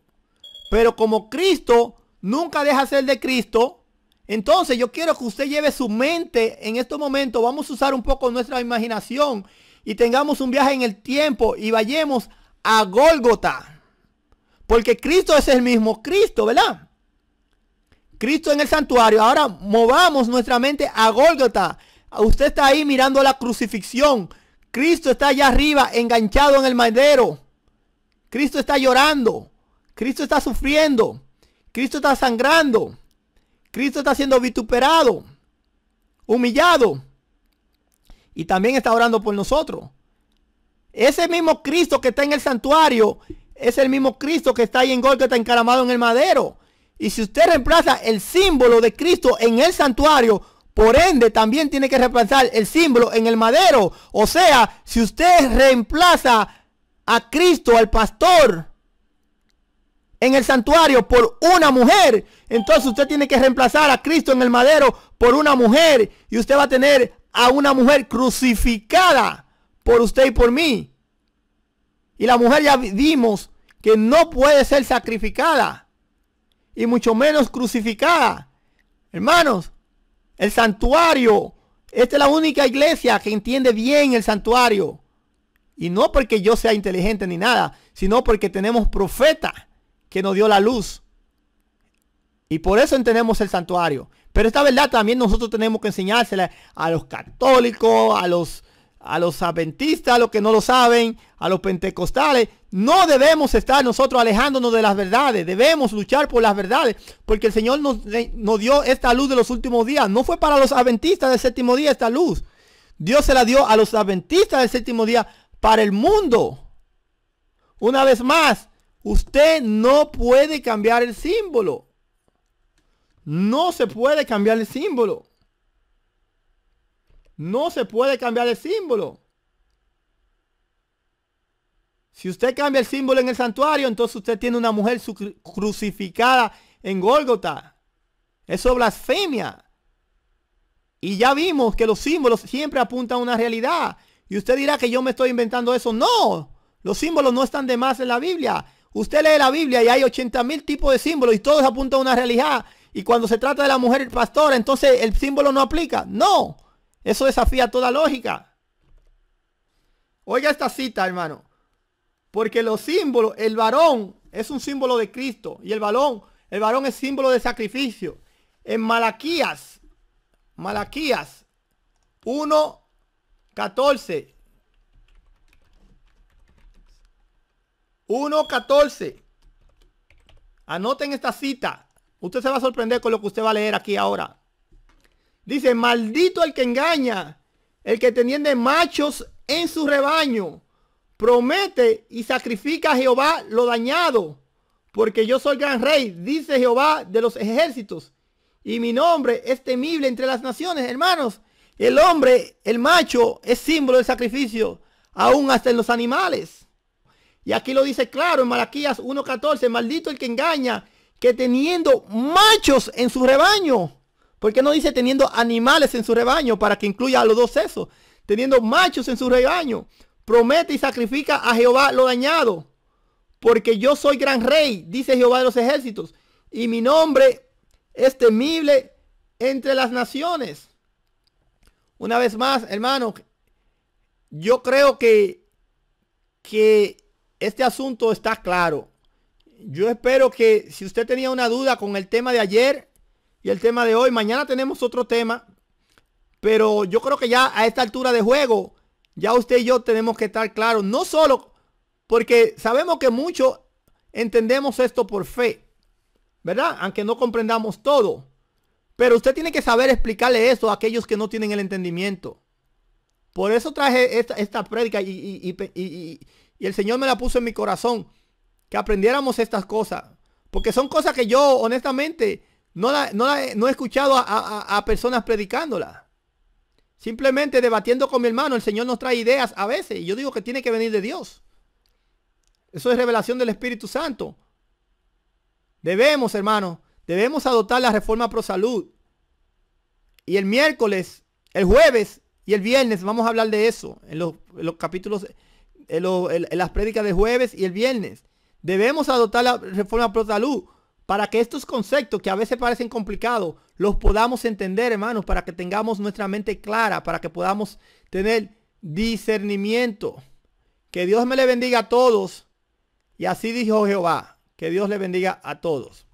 Pero como Cristo nunca deja de ser de Cristo, entonces yo quiero que usted lleve su mente en estos momentos. Vamos a usar un poco nuestra imaginación y tengamos un viaje en el tiempo y vayamos a Gólgota. Porque Cristo es el mismo Cristo, ¿verdad? Cristo en el santuario. Ahora movamos nuestra mente a Gólgota. Usted está ahí mirando la crucifixión. Cristo está allá arriba enganchado en el madero. Cristo está llorando. Cristo está sufriendo. Cristo está sangrando. Cristo está siendo vituperado, humillado. Y también está orando por nosotros. Ese mismo Cristo que está en el santuario es el mismo Cristo que está ahí en Gólgota encaramado en el madero. Y si usted reemplaza el símbolo de Cristo en el santuario, por ende también tiene que reemplazar el símbolo en el madero. O sea, si usted reemplaza a Cristo, al pastor, en el santuario por una mujer, entonces usted tiene que reemplazar a Cristo en el madero por una mujer. Y usted va a tener a una mujer crucificada por usted y por mí. Y la mujer ya vimos que no puede ser sacrificada, y mucho menos crucificada. Hermanos, el santuario, esta es la única iglesia que entiende bien el santuario. Y no porque yo sea inteligente ni nada, sino porque tenemos profeta que nos dio la luz. Y por eso entendemos el santuario. Pero esta verdad también nosotros tenemos que enseñársela a los católicos, a los adventistas, a los que no lo saben, a los pentecostales. No debemos estar nosotros alejándonos de las verdades. Debemos luchar por las verdades, porque el Señor nos dio esta luz de los últimos días. No fue para los adventistas del séptimo día esta luz. Dios se la dio a los adventistas del séptimo día para el mundo. Una vez más, usted no puede cambiar el símbolo. No se puede cambiar el símbolo. No se puede cambiar el símbolo. Si usted cambia el símbolo en el santuario, entonces usted tiene una mujer crucificada en Gólgota. Eso es blasfemia. Y ya vimos que los símbolos siempre apuntan a una realidad. Y usted dirá que yo me estoy inventando eso. No, los símbolos no están de más en la Biblia. Usted lee la Biblia y hay 80,000 tipos de símbolos y todos apuntan a una realidad. Y cuando se trata de la mujer pastora, entonces el símbolo no aplica. No, eso desafía toda lógica. Oiga esta cita, hermano. Porque los símbolos, el varón es un símbolo de Cristo. Y el varón es símbolo de sacrificio. En Malaquías 1:14. 1:14. Anoten esta cita. Usted se va a sorprender con lo que usted va a leer aquí ahora. Dice, maldito el que engaña, el que teniendo machos en su rebaño, promete y sacrifica a Jehová lo dañado, porque yo soy gran rey, dice Jehová de los ejércitos, y mi nombre es temible entre las naciones. Hermanos, el hombre, el macho, es símbolo del sacrificio, aún hasta en los animales. Y aquí lo dice claro en Malaquías 1:14, maldito el que engaña, que teniendo machos en su rebaño, porque no dice teniendo animales en su rebaño para que incluya a los dos sexos, teniendo machos en su rebaño, promete y sacrifica a Jehová lo dañado, porque yo soy gran rey, dice Jehová de los ejércitos, y mi nombre es temible entre las naciones. Una vez más, hermano, yo creo que este asunto está claro. Yo espero que si usted tenía una duda con el tema de ayer y el tema de hoy, mañana tenemos otro tema. Pero yo creo que ya a esta altura de juego, ya usted y yo tenemos que estar claros. No solo porque sabemos que muchos entendemos esto por fe, ¿verdad? Aunque no comprendamos todo. Pero usted tiene que saber explicarle eso a aquellos que no tienen el entendimiento. Por eso traje esta prédica y el Señor me la puso en mi corazón. Que aprendiéramos estas cosas. Porque son cosas que yo honestamente no he escuchado a personas predicándolas. Simplemente debatiendo con mi hermano. El Señor nos trae ideas a veces. Y yo digo que tiene que venir de Dios. Eso es revelación del Espíritu Santo. Debemos, hermanos, debemos adoptar la reforma pro salud. Y el miércoles, el jueves y el viernes vamos a hablar de eso. En los capítulos, en las prédicas del jueves y el viernes. Debemos adoptar la reforma pro salud para que estos conceptos que a veces parecen complicados los podamos entender, hermanos, para que tengamos nuestra mente clara, para que podamos tener discernimiento. Que Dios me le bendiga a todos. Y así dijo Jehová, que Dios le bendiga a todos.